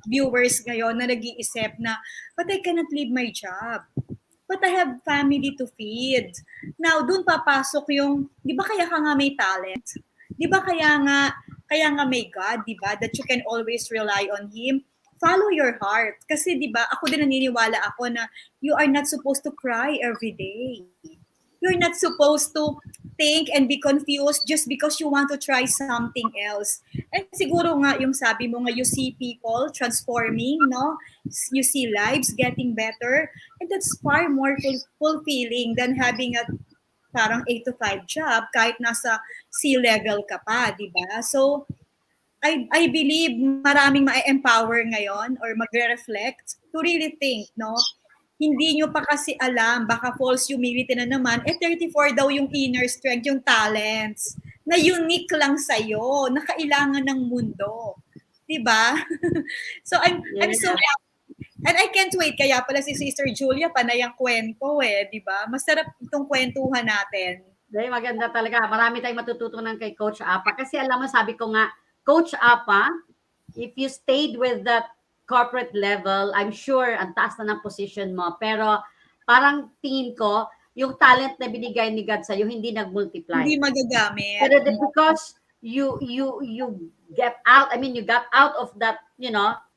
viewers ngayon na nag-iisip na, but I cannot leave my job. But I have family to feed. Now, dun papasok yung, di ba kaya ka nga may talent? Di ba kaya nga may God, di ba? That you can always rely on Him. Follow your heart. Kasi di ba, ako din naniniwala ako na you are not supposed to cry every day. you're not supposed to think and be confused just because you want to try something else. And siguro nga yung sabi mo nga, you see people transforming, no? You see lives getting better, and that's far more fulfilling than having a parang 8 to 5 job kahit nasa C-level ka pa, di ba? So, I believe maraming ma-empower ngayon or magre-reflect to really think, no? Hindi nyo pa kasi alam, baka false humility na naman, 34 daw yung inner strength, yung talents, na unique lang sa'yo, na kailangan ng mundo. Diba? So, I'm so happy. And I can't wait, kaya pala si Sister Julia, panay ang kwento diba? Masarap itong kwentuhan natin. Dahil maganda talaga. Marami tayong matututunan kay Coach Apa. Kasi alam mo, sabi ko nga, Coach Apa, if you stayed with that corporate level, I'm sure ang taas na ng position mo. Pero parang tingin ko, yung talent na binigay ni God sa'yo, hindi nag-multiply. Hindi magagamit. Pero because you get out, I mean, you got out of that,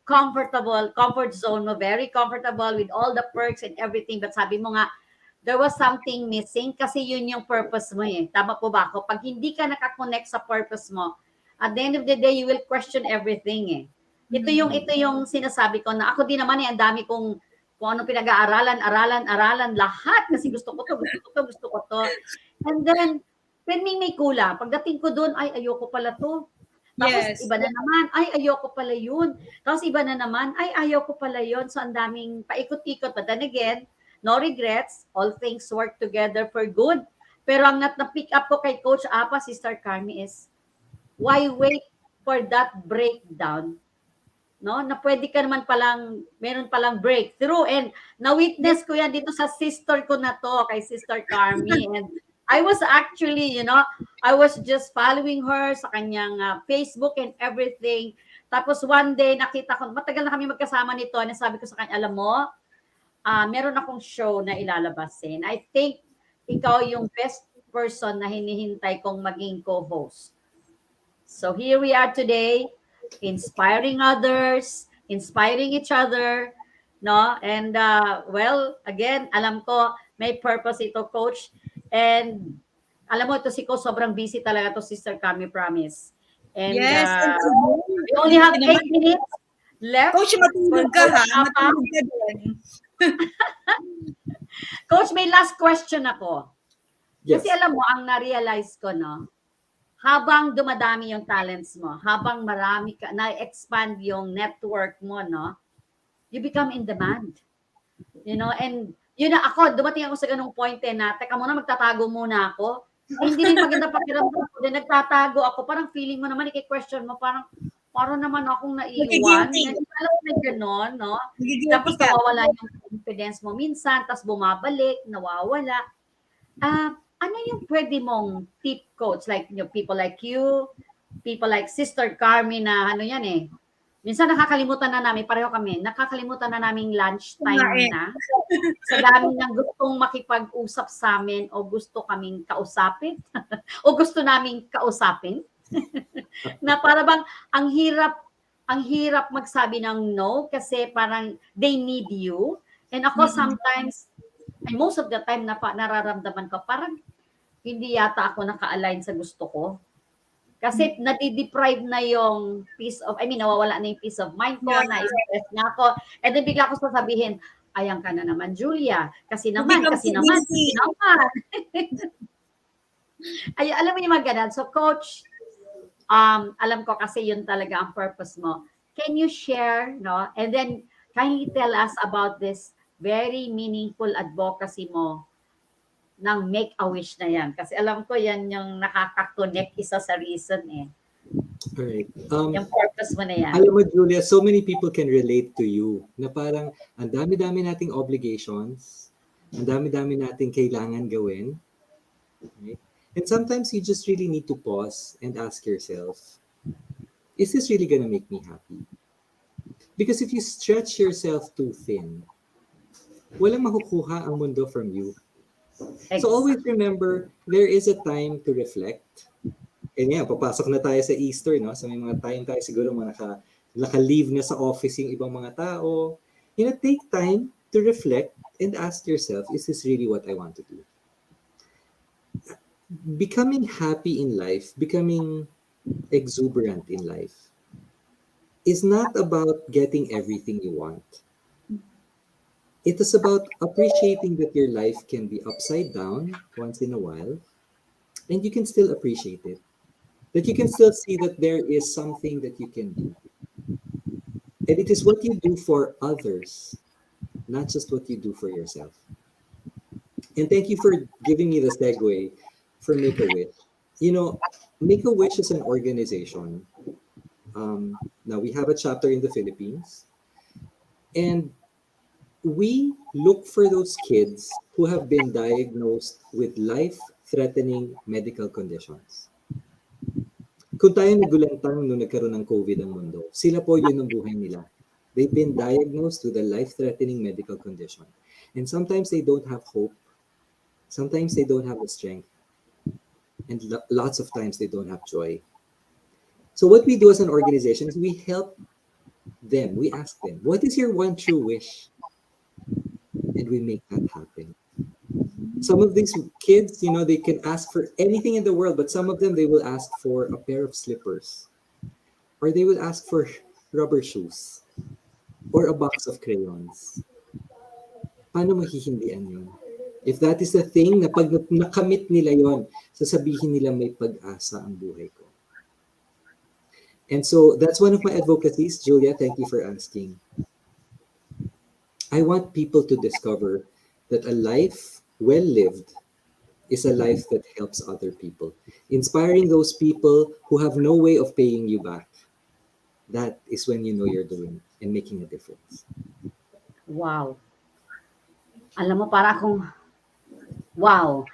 comfort zone mo, very comfortable with all the perks and everything. But sabi mo nga, there was something missing kasi yun yung purpose mo eh. Tama po ba ako? Pag hindi ka nakakonect sa purpose mo, at the end of the day, you will question everything eh. Ito yung sinasabi ko na ako din naman eh, ang dami kung ano pinag-aaralan, lahat kasi gusto ko to. And then, when may kulang, pagdating ko doon, ay ayoko pala to. Tapos iba na naman, ay ayoko pala yun. Tapos iba na naman, ay ayoko pala yun. So ang daming paikot-ikot. But then again, no regrets, all things work together for good. Pero ang na-pick up ko kay Coach Apa, Sister Carmi, is why wait for that breakdown? No? Na pwede ka naman meron palang breakthrough. And na-witness ko yan dito sa sister ko na to, kay Sister Carmi. And I was actually, I was just following her sa kanyang Facebook and everything. Tapos one day, nakita ko, matagal na kami magkasama nito, and sabi ko sa kanya, alam mo, meron akong show na ilalabas eh. I think ikaw yung best person na hinihintay kong maging co-host. So here we are today, inspiring others, inspiring each other, no? And well, again, alam ko may purpose ito, Coach. And alam mo, ito si Coach, sobrang busy talaga to, Sister Carmi, promise. And we only have 8 minutes left. Coach, matulog ka ha. Matulog ka din. Coach, may last question ako. Yes. Kasi alam mo, ang na-realize ko, no, habang dumadami yung talents mo, habang marami ka, na-expand yung network mo, no, you become in demand. And ako, dumating ako sa ganung point na, teka muna, magtatago muna ako. Hindi rin maganda pakiramdam ko. Then nagtatago ako, parang feeling mo naman, i-question mo, parang naman akong naiiwan. Alam mo na gano'n, no? Tapos nawawala yung confidence mo minsan, tapos bumabalik, nawawala. Ano yung pwede mong tip, Coach? Like, people like you, people like Sister Carmi na yan eh. Minsan nakakalimutan na namin, pareho kami, nakakalimutan na namin lunchtime na. Sa dami ng gustong makipag-usap sa amin o gusto kaming kausapin o gusto naming kausapin. Na para bang ang hirap magsabi ng no kasi parang they need you. And ako sometimes, and most of the time nararamdaman ko parang hindi yata ako naka-align sa gusto ko. Kasi nati-deprive na yung nawawala na yung peace of mind ko, na-stress na ako. And then bigla ko sasabihin, ayan ka na naman, Julia. Kasi naman. Ay, alam mo yung mga ganun. So, Coach, alam ko kasi yun talaga ang purpose mo. Can you share, no? And then, kindly tell us about this very meaningful advocacy mo ng Make-A-Wish na yan. Kasi alam ko yan yung nakaka-connect isa sa reason eh. Alright. Yung purpose mo na yan. Alam mo, Julia, so many people can relate to you na parang ang dami-dami nating obligations, ang dami-dami nating kailangan gawin. Right? And sometimes you just really need to pause and ask yourself, is this really gonna make me happy? Because if you stretch yourself too thin, walang makukuha ang mundo from you. So always remember, there is a time to reflect. And yeah, papasok na tayo sa Easter, no? So may mga time tayo siguro mga naka-leave na sa office yung ibang mga tao. Take time to reflect and ask yourself, is this really what I want to do? becoming happy in life, becoming exuberant in life, is not about getting everything you want. It is about appreciating that your life can be upside down once in a while, and you can still appreciate it. That you can still see that there is something that you can do. And it is what you do for others, not just what you do for yourself. And thank you for giving me the segue for Make a Wish. You know, Make a Wish is an organization. Now we have a chapter in the Philippines, and we look for those kids who have been diagnosed with life-threatening medical conditions. Kung tayo nagulantang nung nagkaroon ng COVID ang mundo, sila po yun ang buhay nila. They've been diagnosed with a life-threatening medical condition. And sometimes they don't have hope. Sometimes they don't have the strength. And lots of times they don't have joy. So what we do as an organization is we help them. We ask them, what is your one true wish? And we make that happen. Some of these kids, you know, they can ask for anything in the world, but some of them, they will ask for a pair of slippers, or they will ask for rubber shoes, or a box of crayons. Paano mahihindian yun? If that is the thing na pag nakamit nila yon, sasabihin nila may pag-asa ang buhay ko. And so that's one of my advocacies. Julia, thank you for asking. I want people to discover that a life well lived is a life that helps other people, inspiring those people who have no way of paying you back. That is when you know you're doing and making a difference. Wow. Alam mo, para akong, wow.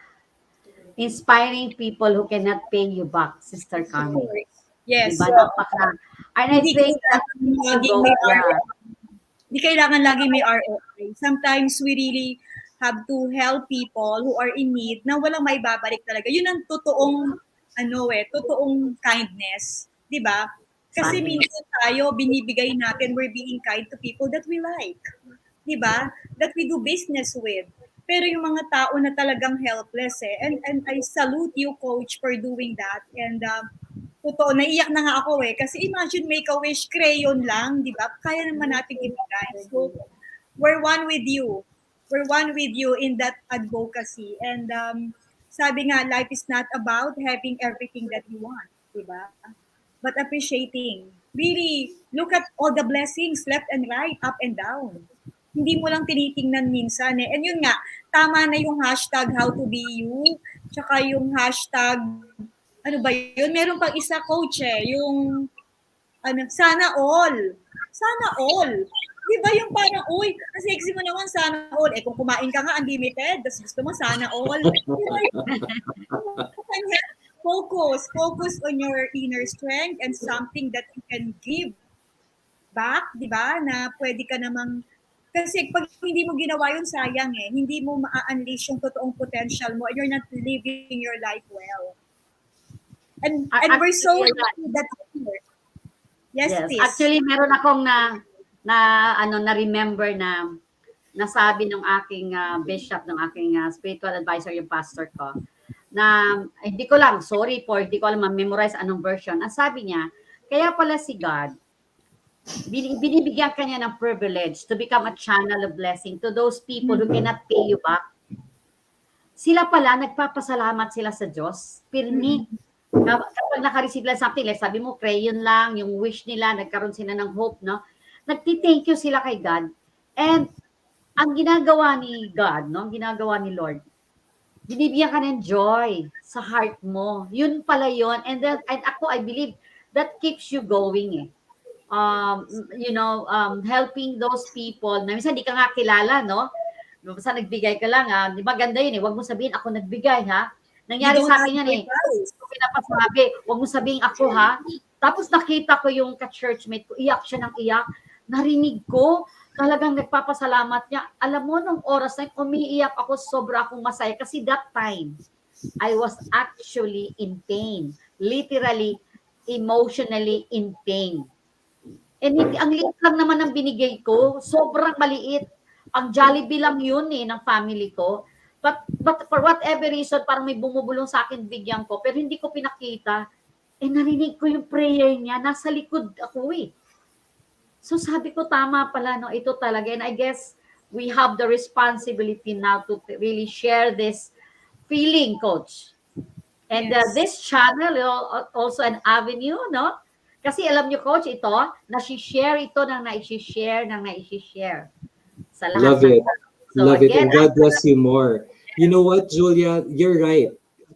Inspiring people who cannot pay you back, Sister Carmen. Yes. Diba? Napaka. And I Hindi think that kailangan laging may Hindi kailangan lagi may ROI. Sometimes we really have to help people who are in need na walang may babalik talaga. Yun ang totoong totoong kindness, 'di ba? Kasi minsan tayo binibigay natin, we're being kind to people that we like. 'Di ba? That we do business with. Pero yung mga tao na talagang helpless and I salute you, coach, for doing that. And totoo, naiyak na nga ako kasi imagine Make-A-Wish crayon lang, 'di ba? Kaya naman nating ibigay. So we're one with you. We're one with you in that advocacy. And sabi nga, life is not about having everything that you want, 'di ba? But appreciating. Really, look at all the blessings left and right, up and down. Hindi mo lang tinitingnan minsan And yun nga, tama na yung hashtag how to be you, tsaka yung hashtag, ano ba yun? Meron pang isa, coach yung, sana all. Sana all. Di ba yung parang, uy, kasi sexy mo naman, sana all. Kung kumain ka nga, unlimited, tapos gusto mo, sana all. Focus on your inner strength and something that you can give back, di ba? Na pwede ka namang, kasi pag hindi mo ginawa yun, sayang Hindi mo ma-unleash yung totoong potential mo and you're not living your life well. And we're so happy that Yes, please. Actually, meron akong na remember na nasabi ng aking bishop, ng aking spiritual advisor, yung pastor ko, na hindi ko alam ma-memorize anong version. Ang sabi niya, kaya pala si God, binibigyan ka niya ng privilege to become a channel of blessing to those people who cannot pay you back. Sila pala, nagpapasalamat sila sa Diyos. Pirmi, kapag naka-receive lang something, like sabi mo, crayon lang, yung wish nila, nagkaroon sila ng hope, no? Nagti-thank you sila kay God. And ang ginagawa ni God, no? Ang ginagawa ni Lord, binibigyan ka ng joy sa heart mo. Yun pala yun. And ako, I believe, that keeps you going helping those people na minsan di ka nga kilala, no? Basta nagbigay ka lang, di ba ganda yun Huwag mo sabihin, ako nagbigay, ha? Nangyari sa akin yan pinapasabi, huwag mo sabihin ako, ha? Tapos nakita ko yung ka-churchmate ko, iyak siya ng iyak. Narinig ko, talagang nagpapasalamat niya. Alam mo, nung oras na umiiyak ako, sobra akong masaya. Kasi that time, I was actually in pain. Literally, emotionally in pain. And ang liit lang naman ang binigay ko, sobrang maliit. Ang Jollibee lang yun ng family ko. But for whatever reason, parang may bumubulong sa akin, bigyan ko, pero hindi ko pinakita. Narinig ko yung prayer niya, nasa likod ako eh. So sabi ko, tama pala, no, ito talaga. And I guess we have the responsibility now to really share this feeling, Coach. And Yes. this channel also an avenue, no? Kasi alam niyo, Coach, ito, nasi-share ito nang nai-share sa lahat Love ng it. tao. So Love it. again, And God bless you more. You know what, Julia? You're right.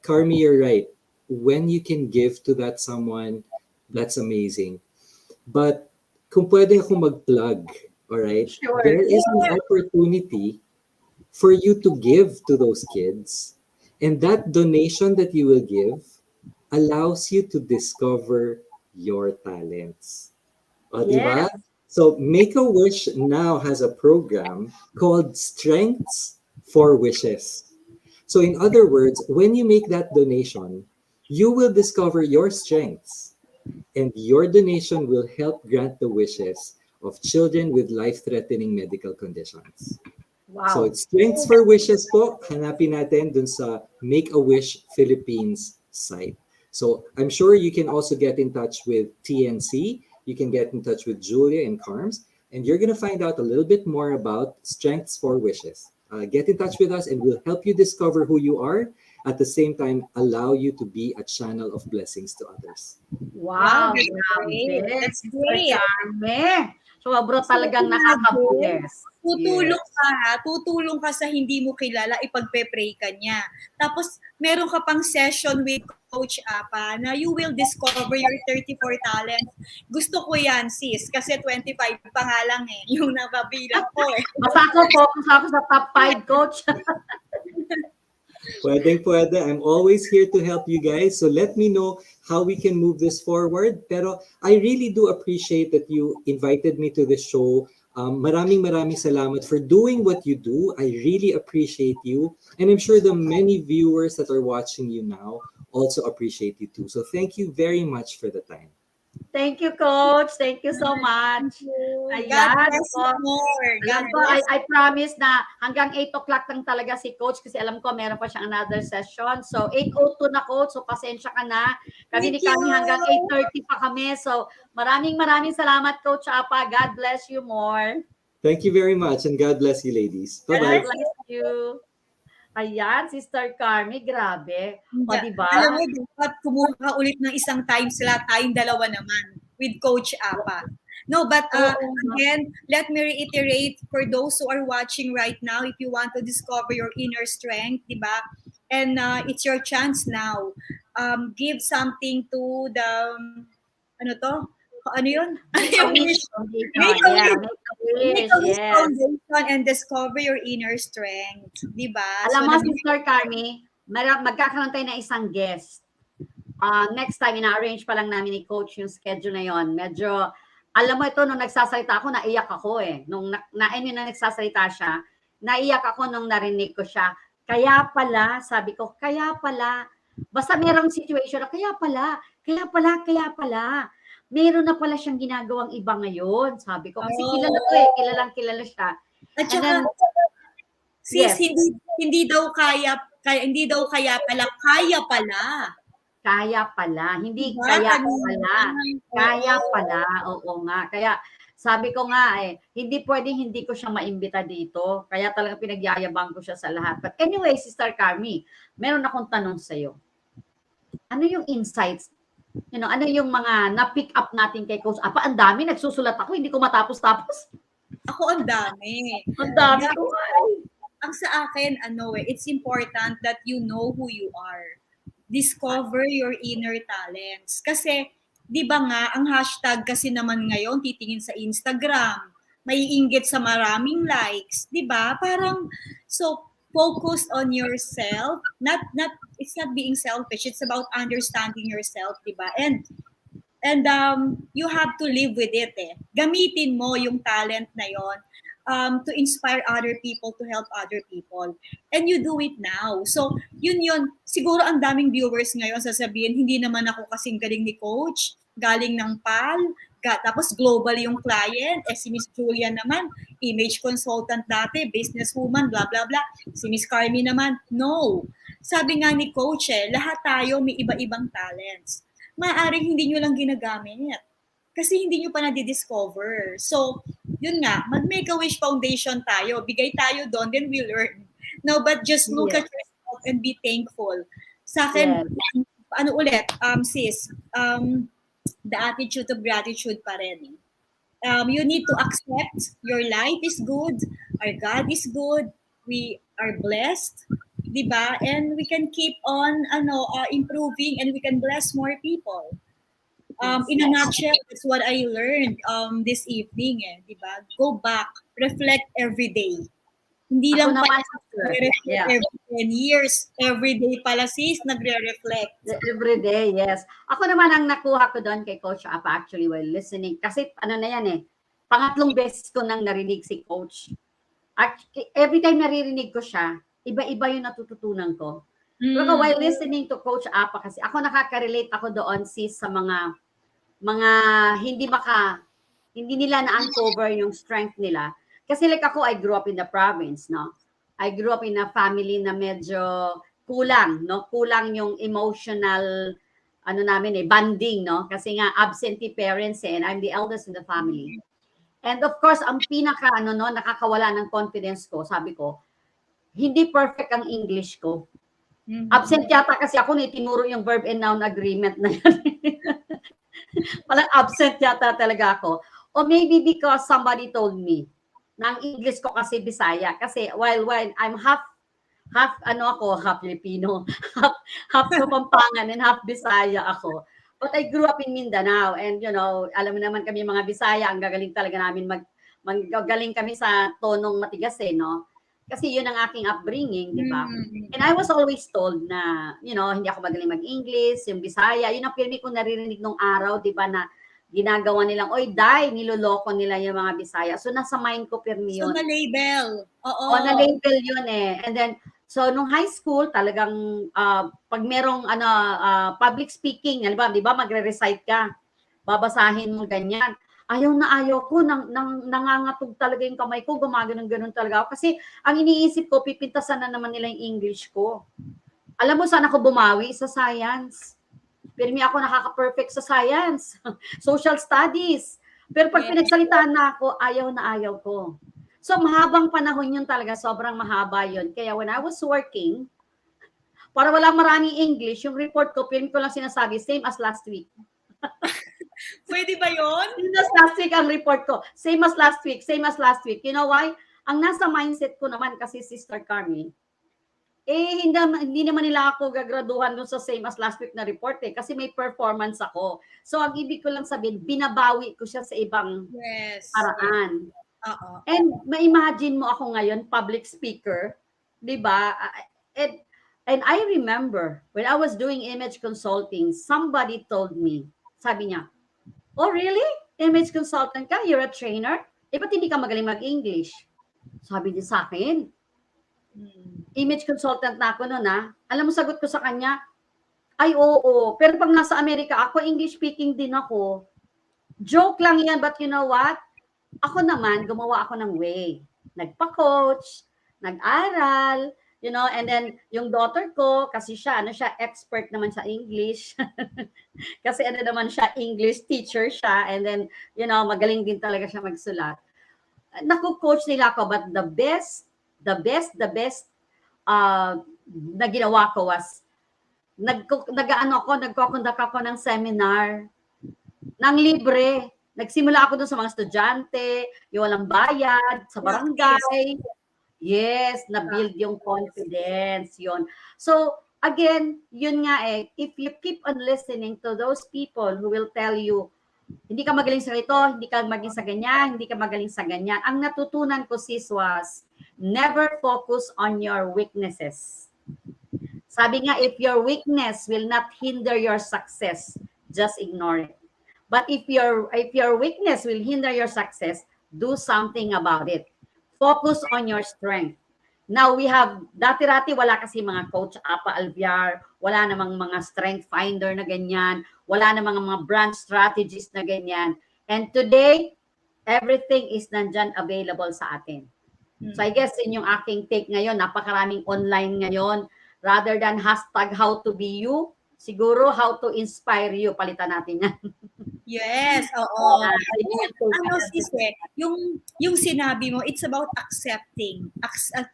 Carmi, you're right. When you can give to that someone, that's amazing. But kung pwede akong mag-plug, all right? Sure. There is an opportunity for you to give to those kids. And that donation that you will give allows you to discover your talents. O, di ba? Yes. So Make-A-Wish now has a program called Strengths for Wishes. So in other words, when you make that donation, you will discover your strengths, and your donation will help grant the wishes of children with life-threatening medical conditions. So Wow. it's Strengths for Wishes po. Hanapin natin dun sa Make-A-Wish Philippines site. So I'm sure you can also get in touch with TNC. You can get in touch with Julia and Carms, and you're going to find out a little bit more about Strengths for Wishes. Get in touch with us, and we'll help you discover who you are. At the same time, allow you to be a channel of blessings to others. Wow, That's grabe. great. That's Sister great. Carme. Sobra So, talagang imagine, nakaka-bless. tutulong Yes. ka ha, tutulong ka sa hindi mo kilala, ipagpe-pray ka niya. Tapos, meron ka pang session with Coach Apa na you will discover your 34 talents. Gusto ko yan, sis, kasi 25 pa nga lang eh, yung nababilang ko eh. Basta ako, focus ako sa top 5, Coach. Pwede. I'm always here to help you guys. So let me know how we can move this forward. Pero I really do appreciate that you invited me to the show. Maraming salamat for doing what you do. I really appreciate you. And I'm sure the many viewers that are watching you now also appreciate you too. So thank you very much for the time. Thank you, Coach. Thank you so much. God Ayan, bless you po. more. Alam God ko, bless I promise na hanggang 8 o'clock lang talaga si Coach kasi alam ko meron pa siyang another session. So, 8:02 na, Coach. So, pasensya ka na. Kami ni Thank kami you. hanggang 8:30 pa kami. So, maraming salamat, Coach Apa. God bless you more. Thank you very much, and God bless you, ladies. God Bye-bye. bless you. Ayan, Sister Carmi, grabe. O, diba? Alam mo, dapat kumuha ka ulit ng isang time slot, tayong dalawa naman with Coach Apa. No, but again, let me reiterate for those who are watching right now, if you want to discover your inner strength, di ba? And it's your chance now. Give something to the, ano to? Ano yun? Make a wish. Make a Yeah, wish. make Make a a wish, wish yes. foundation and discover your inner strength. Di ba? Alam mo, So, Sister Carmi, magkakaroon tayo ng isang guest. Next time, ina-arrange pa lang namin ni Coach yung schedule na yon. Medyo, alam mo ito, nung nagsasalita ako, naiyak ako eh. Nung nagsasalita siya, naiyak ako nung narinig ko siya. Kaya pala, sabi ko, kaya pala, basta merong situation na, kaya pala, meron na pala siyang ginagawang iba ngayon. Sabi ko, kasi kilala ko eh, kilalang-kilala siya. At And then, sis, yes. hindi daw kaya pala, kaya pala. Kaya pala. Hindi Diba? kaya pala. Kaya pala. Oo nga. Kaya sabi ko nga hindi pwedeng hindi ko siya maimbita dito. Kaya talaga pinagyayabang ko siya sa lahat. But anyway, Sister Carmi, meron akong tanong sa'yo. Ano yung insights? Ano yung mga na-pick up natin kay Coach Apa? Ang dami, nagsusulat ako, hindi ko matapos-tapos. Ako ang dami. Ang dami ko. Ang sa akin, it's important that you know who you are. Discover your inner talents. Kasi, di ba nga, ang hashtag kasi naman ngayon, titingin sa Instagram, may inggit sa maraming likes, di ba? Parang, so, focus on yourself. It's not being selfish. It's about understanding yourself, di ba? And you have to live with it eh. Gamitin mo yung talent na yon to inspire other people, to help other people. And you do it now. So, yun. Siguro ang daming viewers ngayon sasabihin, hindi naman ako kasing galing ni Coach. galing ng tapos global yung client. Si Miss Julia naman, image consultant dati, businesswoman, blah, blah, blah. Si Miss Carmi naman, no. Sabi nga ni Coach, lahat tayo may iba-ibang talents. Maaaring hindi nyo lang ginagamit. Kasi hindi nyo pa na-discover. So, yun nga, mag-Make-A-Wish Foundation tayo. Bigay tayo doon, then we learn. No, but just look at yourself and be thankful. Sa akin, sis, the attitude of gratitude pa rin. You need to accept your life is good, our God is good, we are blessed, diba? And we can keep on improving and we can bless more people. In a nutshell, that's what I learned this evening, diba? Go back, reflect every day. Hindi lang pala every 10 years, every day pala sis, nagre-reflect. Every day, yes. Ako naman ang nakuha ko doon kay Coach Apa actually while listening. Kasi ano na yan pangatlong beses ko nang narinig si Coach. Every time naririnig ko siya, iba-iba yung natututunan ko. Pero while listening to Coach Apa, kasi ako nakaka-relate ako doon sis sa mga hindi nila na-uncover yung strength nila. Kasi like ako, I grew up in the province, no? I grew up in a family na medyo kulang, no? Kulang yung emotional, namin bonding, no? Kasi nga, absentee parents and I'm the eldest in the family. And of course, ang nakakawala ng confidence ko, sabi ko, hindi perfect ang English ko. Absent yata kasi ako tinuro yung verb and noun agreement na yan. Walang absent yata talaga ako. Or maybe because somebody told me, na ang English ko kasi Bisaya. Kasi while I'm half Filipino, half Kapampangan and half Bisaya ako. But I grew up in Mindanao and alam mo naman kami mga Bisaya, ang gagaling talaga namin magaling kami sa tonong matigas no? Kasi yun ang aking upbringing, di ba? And I was always told na, hindi ako magaling mag-English, yung Bisaya, yun ang pirmi ko naririnig nung araw, di ba, na ginagawa nilang, niloloko nila yung mga Bisaya. So, nasa mind ko, pirmi yun. So, na-label. Oo. Na-label yun And then, so, nung high school, talagang, pag merong, public speaking, di ba, magre-recite ka, babasahin mo ganyan. Ayaw ko, nangangatog talaga yung kamay ko, gumaganon-ganon talaga ako. Kasi, ang iniisip ko, pipintasan na naman nila yung English ko. Alam mo, saan ako bumawi? Sa science. Pero ako nakaka-perfect sa science, social studies. Pero pag pinagsalitaan na ako, ayaw ko. So mahabang panahon yun talaga, sobrang mahaba yun. Kaya when I was working, para wala maraming English, yung report ko, film ko lang sinasabi, same as last week. Pwede ba yun? Same as last week ang report ko. Same as last week. You know why? Ang nasa mindset ko naman kasi Sister Carmi, hindi naman nila ako gagraduhan dun sa same as last week na report kasi may performance ako. So, ang ibig ko lang sabihin, binabawi ko siya sa ibang paraan. And ma-imagine mo ako ngayon, public speaker, di ba? And I remember, when I was doing image consulting, somebody told me, sabi niya, oh really? Image consultant ka? You're a trainer? Ba't hindi ka magaling mag-English? Sabi niya sa akin, image consultant na ako noon Alam mo, sagot ko sa kanya, ay oo. Pero pag nasa Amerika ako, English speaking din ako. Joke lang yan, but you know what? Ako naman, gumawa ako ng way. Nagpa-coach, nag-aral, and then yung daughter ko, kasi siya expert naman sa English. Kasi naman siya, English teacher siya. And then, magaling din talaga siya magsulat. Naku-coach nila ako, but the best na ginawa ko was nagko-conduct ako ng seminar ng libre. Nagsimula ako doon sa mga estudyante, yung walang bayad, sa barangay. Yes, na-build yung confidence, yun. So, again, yun nga if you keep on listening to those people who will tell you, hindi ka magaling sa ito, hindi ka magaling sa ganyan, hindi ka magaling sa ganyan. Ang natutunan ko, sis, was never focus on your weaknesses. Sabi nga, if your weakness will not hinder your success, just ignore it. But if your weakness will hinder your success, do something about it. Focus on your strength. Now we have, dati-rati wala kasi mga Coach Apa Alviar, wala namang mga strength finder na ganyan, wala namang mga brand strategies na ganyan. And today, everything is nandyan available sa atin. So I guess in yung aking take ngayon, napakaraming online ngayon, rather than hashtag how to be you, siguro how to inspire you, palitan natin yan. Yes, oo. Ano sis yung sinabi mo, it's about accepting.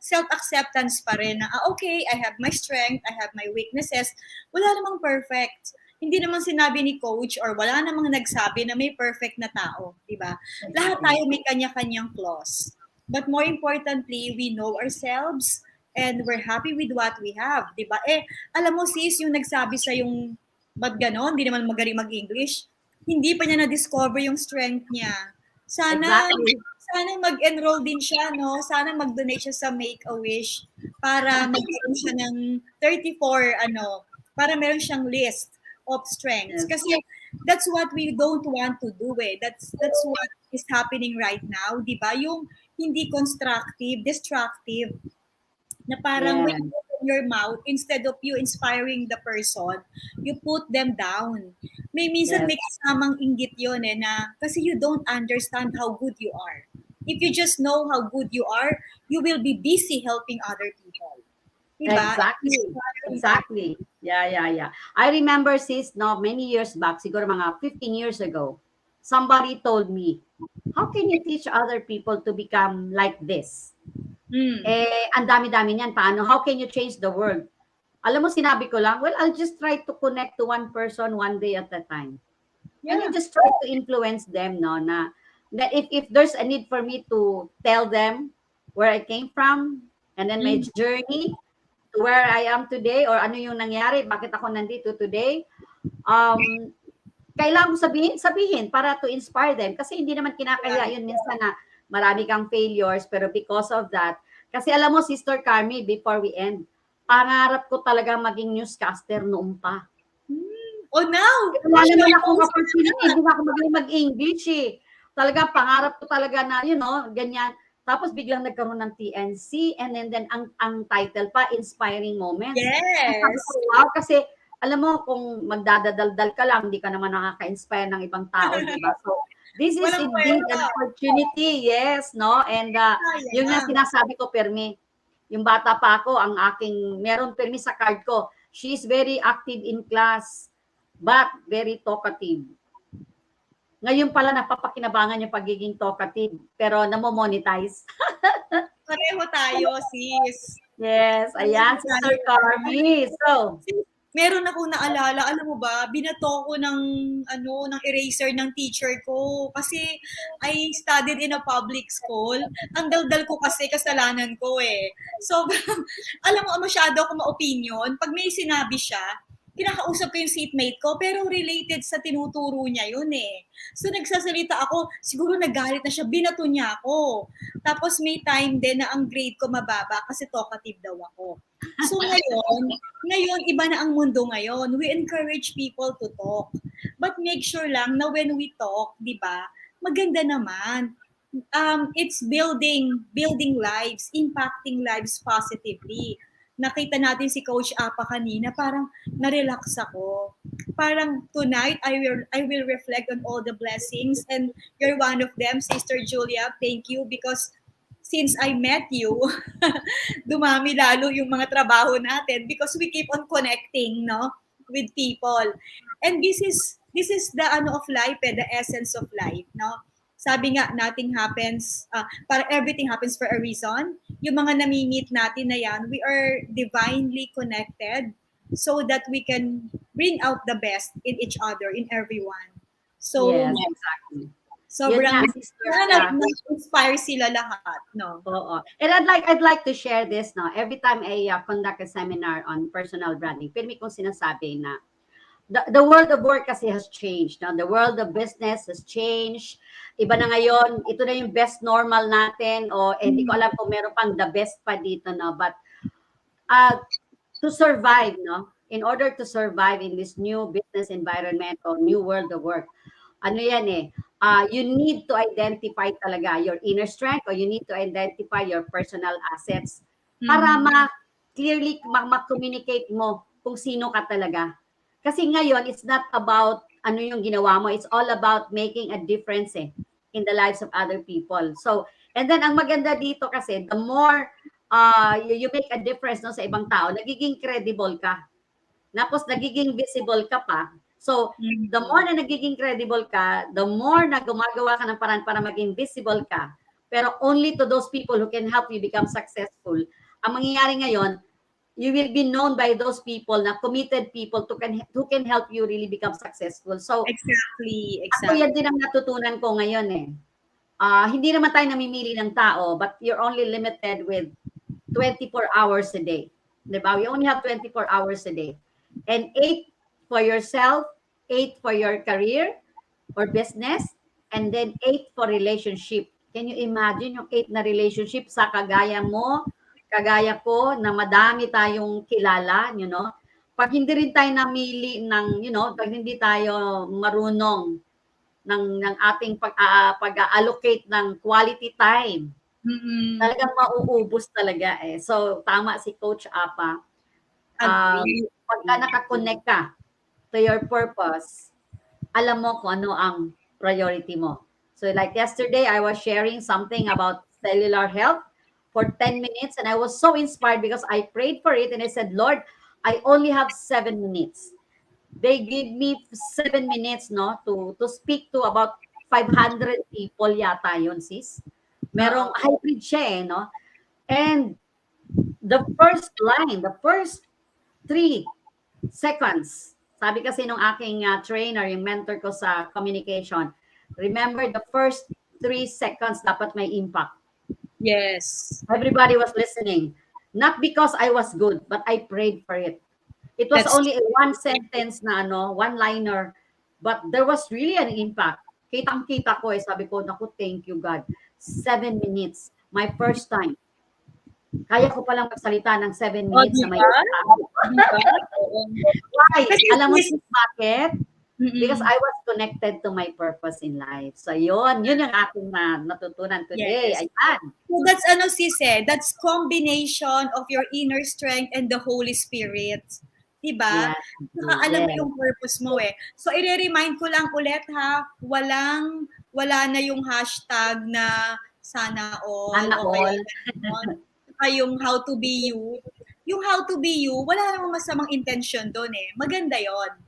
Self-acceptance pa rin na, okay, I have my strength, I have my weaknesses. Wala namang perfect. Hindi naman sinabi ni coach or wala namang nagsabi na may perfect na tao, di ba? Lahat tayo may kanya-kanyang flaws. But more importantly, we know ourselves and we're happy with what we have, di ba? Alam mo sis, yung nagsabi sa yung, ba't ganon? Hindi naman magaling mag-English. Hindi pa niya na-discover yung strength niya. Sana mag-enroll din siya, no? Sana mag-donate siya sa Make-A-Wish para magkaroon siya ng 34, para meron siyang list of strengths. Kasi that's what we don't want to do That's what is happening right now, di ba? Yung hindi constructive, destructive, na parang when you open your mouth, instead of you inspiring the person, you put them down. Minsan may kasamang inggit yun na kasi you don't understand how good you are. If you just know how good you are, you will be busy helping other people. Diba? Exactly. Yeah. I remember sis, many years back, siguro mga 15 years ago, somebody told me, how can you teach other people to become like this? Ang dami-dami niyan. Paano? How can you change the world? Alam mo, sinabi ko lang, well, I'll just try to connect to one person one day at a time. Yeah. And you just try to influence them, no? Na if there's a need for me to tell them where I came from, and then my journey to where I am today, or ano yung nangyari, bakit ako nandito today, kailangan ko sabihin para to inspire them. Kasi hindi naman kinakaya yun minsan na marami kang failures, pero because of that, kasi alam mo, Sister Carmi, before we end, pangarap ko talaga maging newscaster noon pa. Oh, now! Wala naman akong opportunity, hindi ako magaling mag-English Talaga, pangarap ko talaga na, ganyan. Tapos biglang nagkaroon ng TNC, and then ang title pa, Inspiring Moments. Yes! Wow, kasi alam mo, kung magdadadaldal ka lang, hindi ka naman nakaka-inspire ng ibang tao, di ba? So, this is indeed an opportunity, yes, no? And yung nga sinasabi ko, Permi, yung bata pa ako, meron Permi sa card ko, she's very active in class, but very talkative. Ngayon pala napapakinabangan yung pagiging talkative, pero namo-monetize. Pareho tayo, sis. Yes, ayan, Sister Carmi. So, meron akong naalala, alam mo ba, binato ko ng eraser ng teacher ko kasi I studied in a public school. Ang daldal ko kasi kasalanan ko So, alam mo, masyado ako ma-opinion. Pag may sinabi siya, kinakausap ko yung seatmate ko, pero related sa tinuturo niya yun So, nagsasalita ako, siguro nagalit na siya, binato niya ako. Tapos may time din na ang grade ko mababa kasi talkative daw ako. So ngayon, iba na ang mundo ngayon. We encourage people to talk. But make sure lang na when we talk, di ba, maganda naman. It's building lives, impacting lives positively. Nakita natin si Coach Apa kanina, parang na-relax ako. Parang tonight, I will reflect on all the blessings, and you're one of them, Sister Julia. Thank you, because since I met you, dumami lalo yung mga trabaho natin because we keep on connecting, with people. And this is the of life, the essence of life, Sabi nga, nothing happens, para everything happens for a reason. Yung mga nami-meet natin na yan, we are divinely connected so that we can bring out the best in each other, in everyone. So, yes, exactly. Sobrang na-inspire sila lahat, no? Oo. And I'd like to share this, no? Every time I conduct a seminar on personal branding, pirmi kong sinasabi na the world of work kasi has changed. No? The world of business has changed. Iba na ngayon, ito na yung best normal natin, o hindi ko alam kung meron pang the best pa dito, no? But to survive, no? In order to survive in this new business environment or new world of work, you need to identify talaga your inner strength, or you need to identify your personal assets. para clearly ma-communicate mo kung sino ka talaga. Kasi ngayon, it's not about ano yung ginawa mo. It's all about making a difference in the lives of other people. So, and then ang maganda dito kasi, the more you make a difference no, sa ibang tao, nagiging credible ka. Tapos nagiging visible ka pa. So, the more na nagiging credible ka, the more na gumagawa ka ng paraan para maging visible ka, pero only to those people who can help you become successful. Ang mangyayari ngayon, you will be known by those people na committed people who can help you really become successful. So, Exactly. ako yan din ang natutunan ko ngayon hindi naman tayo namimili ng tao, but you're only limited with 24 hours a day. Diba? We only have 24 hours a day. And 8 for yourself, 8 for your career or business, and then 8 for relationship. Can you imagine yung 8 na relationship sa kagaya mo, kagaya ko, na madami tayong kilala, you know? Pag hindi rin tayo namili ng, you know, pag hindi tayo marunong ng ating pag-allocate ng quality time, talagang mauubos talaga So, tama si Coach Apa. Pagka nakakonect ka to your purpose, alam mo kung ano ang priority mo. So like yesterday, I was sharing something about cellular health for 10 minutes and I was so inspired because I prayed for it and I said, Lord, I only have 7 minutes. They gave me 7 minutes to speak to about 500 people yata yun, sis. Merong hybrid siya no? And the first 3 seconds. Sabi kasi nung aking trainer, yung mentor ko sa communication, remember the first 3 seconds dapat may impact. Yes. Everybody was listening. Not because I was good, but I prayed for it. It was only a one sentence na one-liner, but there was really an impact. Kitang-kita ko sabi ko, naku, thank you God. 7 minutes, my first time. Kaya ko palang magsalita ng 7 minutes na may Why? Alam mo bakit? Because I was connected to my purpose in life. So yun yung aking natutunan today. Yes. Ayan. So that's sis that's combination of your inner strength and the Holy Spirit. Diba? Yes. Saka alam mo yung purpose mo So i-remind ko lang ulit wala na yung hashtag na sana all. Sana all. Yung how to be you. Yung how to be you, wala namang masamang intention doon Maganda yon.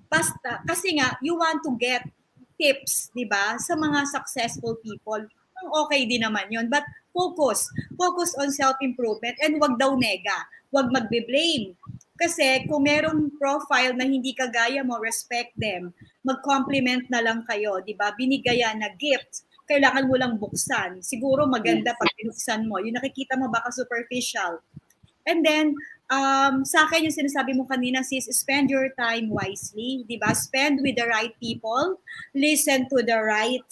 Basta, kasi nga, you want to get tips, di ba, sa mga successful people. Okay din naman yon. But focus on self-improvement and wag daw nega. Wag magbe-blame. Kasi kung merong profile na hindi kagaya mo, respect them. Mag-compliment na lang kayo, di ba? Binigayan na gift. Kailangan mo lang buksan. Siguro maganda pag binuksan mo. Yung nakikita mo baka superficial. And then, sa akin yung sinasabi mo kanina, sis, spend your time wisely. Diba? Spend with the right people. Listen to the right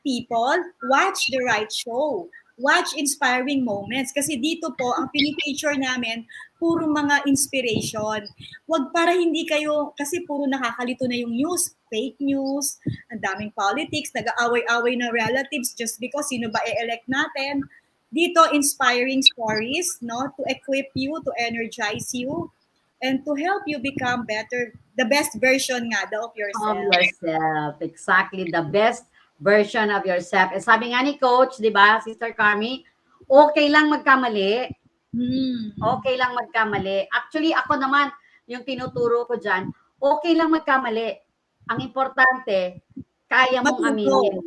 people. Watch the right show. Watch inspiring moments. Kasi dito po, ang pinipicture namin, puro mga inspiration. Wag para hindi kayo, kasi puro nakakalito na yung news, fake news, ang daming politics, nag-aaway-away na relatives just because sino ba i-elect natin. Dito, inspiring stories, to equip you, to energize you, and to help you become better, the best version nga of yourself. Of yourself. Exactly. The best version of yourself. Sabi nga ni Coach, di ba, Sister Carmi, okay lang magkamali. Okay lang magkamali. Actually, ako naman, yung tinuturo ko dyan, okay lang magkamali. Ang importante, kaya mong aminin.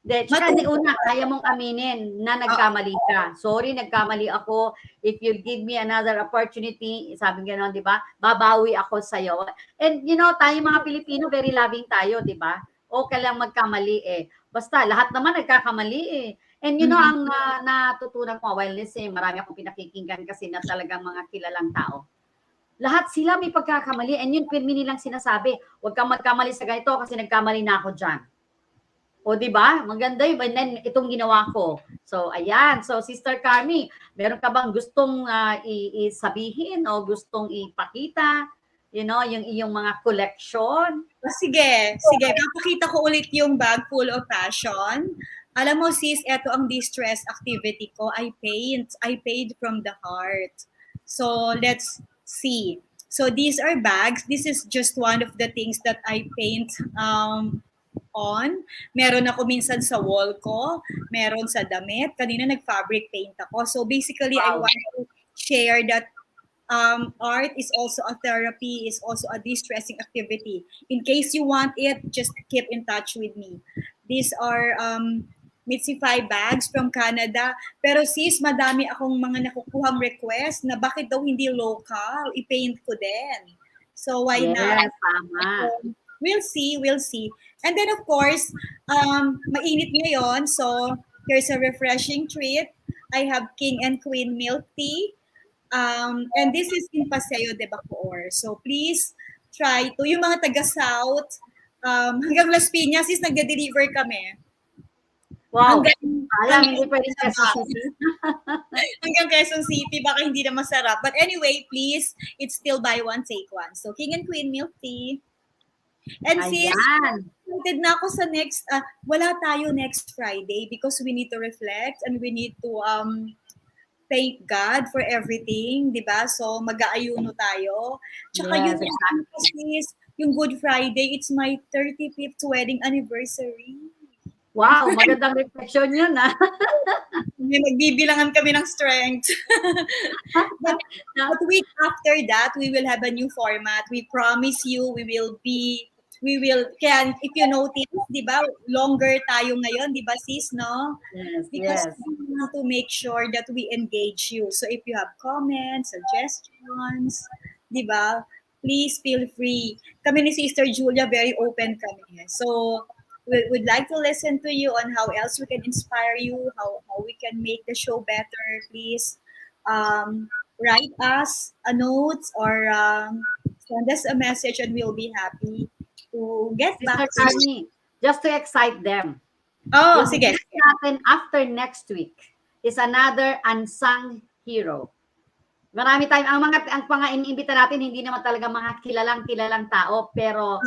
Kaya mong aminin na nagkamali ka. Sorry, nagkamali ako. If you give me another opportunity, sabi gano'n, di ba? Babawi ako sa'yo. And tayo mga Pilipino, very loving tayo, di ba? Okay lang magkamali Basta, lahat naman nagkakamali And ang natutunan ko while listening, marami akong pinakikinggan kasi na talagang mga kilalang tao. Lahat sila may pagkakamali and yun nilang sinasabi, huwag kang magkamali sa ganito kasi nagkamali na ako dyan. O di ba? Maganda yun. And then, itong ginawa ko. So, ayan. So, Sister Carmi, meron ka bang gustong isabihin o gustong ipakita? Yung iyong mga collection? Sige. Papakita ko ulit yung bag full of passion. Alam mo sis, eto ang distress activity ko. I paint. I paid from the heart. So let's see. So these are bags. This is just one of the things that I paint on. Meron ako minsan sa wall ko, meron sa damit. Kanina nag-fabric paint ako. So basically, I Wow. want to share that art is also a therapy, is also a distressing activity. In case you want it, just keep in touch with me. These are Mitsify bags from Canada. Pero sis, madami akong mga nakukuhang request na bakit daw hindi local, i-paint ko din. So why Yes, not? tama. So, we'll see, we'll see. And then of course, mainit ngayon, so here's a refreshing treat. I have King and Queen milk tea. And this is in Paseo de Bacoor. So please try to. Yung mga taga-South, hanggang Las Piñas is nagde-deliver kami. Wow. Hanggang, Alam, hindi hanggang, pwedeng Quezon City. hanggang Quezon City, baka hindi na masarap. But anyway, please, it's still buy one, take one. So King and Queen milk tea. And sis, Ayan. excited na ako sa next, wala tayo next Friday because we need to reflect and we need to thank God for everything, di ba? So, mag-aayuno tayo. Tsaka Yes, yun, exactly. yung Good Friday, it's my 35th wedding anniversary. Wow, magandang reflection yun, ha? May magbibilangan kami ng strength. but week after that, we will have a new format. We promise you, kaya if you notice, di ba, longer tayo ngayon, di ba sis, no? Yes, Because yes. we want to make sure that we engage you. So if you have comments, suggestions, di ba, please feel free. Kami ni Sister Julia, very open kami. So we'd like to listen to you on how else we can inspire you, how we can make the show better. Please write us a note or send us a message and we'll be happy to get Sister back to you. Carmi, just to excite them. Oh, Yung sige. guest natin after next week is another unsung hero. Marami tayong ang mga iniimbita natin hindi naman talaga mga kilalang tao pero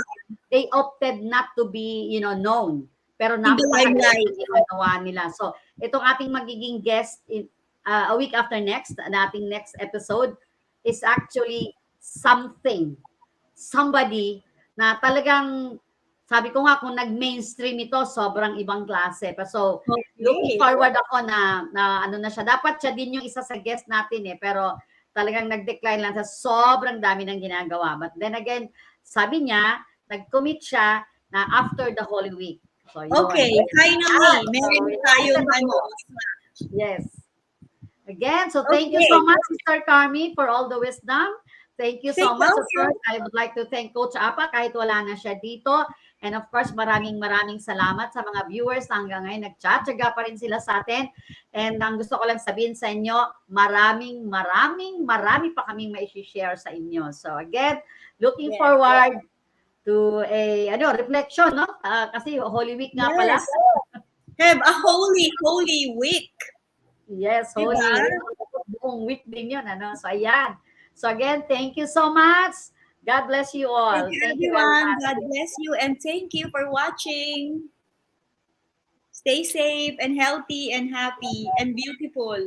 they opted not to be, known. Pero napakaganda ng ginagawa nila. So, itong ating magiging guest in a week after next, ating next episode is actually somebody na talagang sabi ko nga kung nag-mainstream ito, sobrang ibang klase. So, looking forward ako na ano na siya. Dapat siya din yung isa sa guest natin pero talagang nag-decline lang sa sobrang dami ng ginagawa. But then again, sabi niya, nag-commit siya na after the Holy Week. So, okay, finally, meron tayong Yes. Again, so thank you so much, Sister Carmi, for all the wisdom. Thank you so much. Of course, I would like to thank Coach Apa kahit wala na siya dito. And of course, maraming salamat sa mga viewers na hanggang ngayon nagtsatsaga pa rin sila sa atin. And ang gusto ko lang sabihin sa inyo, marami pa kaming mai-share sa inyo. So again, looking forward to a reflection, no? Kasi Holy Week nga pala. Have a holy week. Yes, Holy Week. Buong week din yun, So ayan. So again, thank you so much. God bless you all. Thank you, everyone. God bless you and thank you for watching. Stay safe and healthy and happy and beautiful.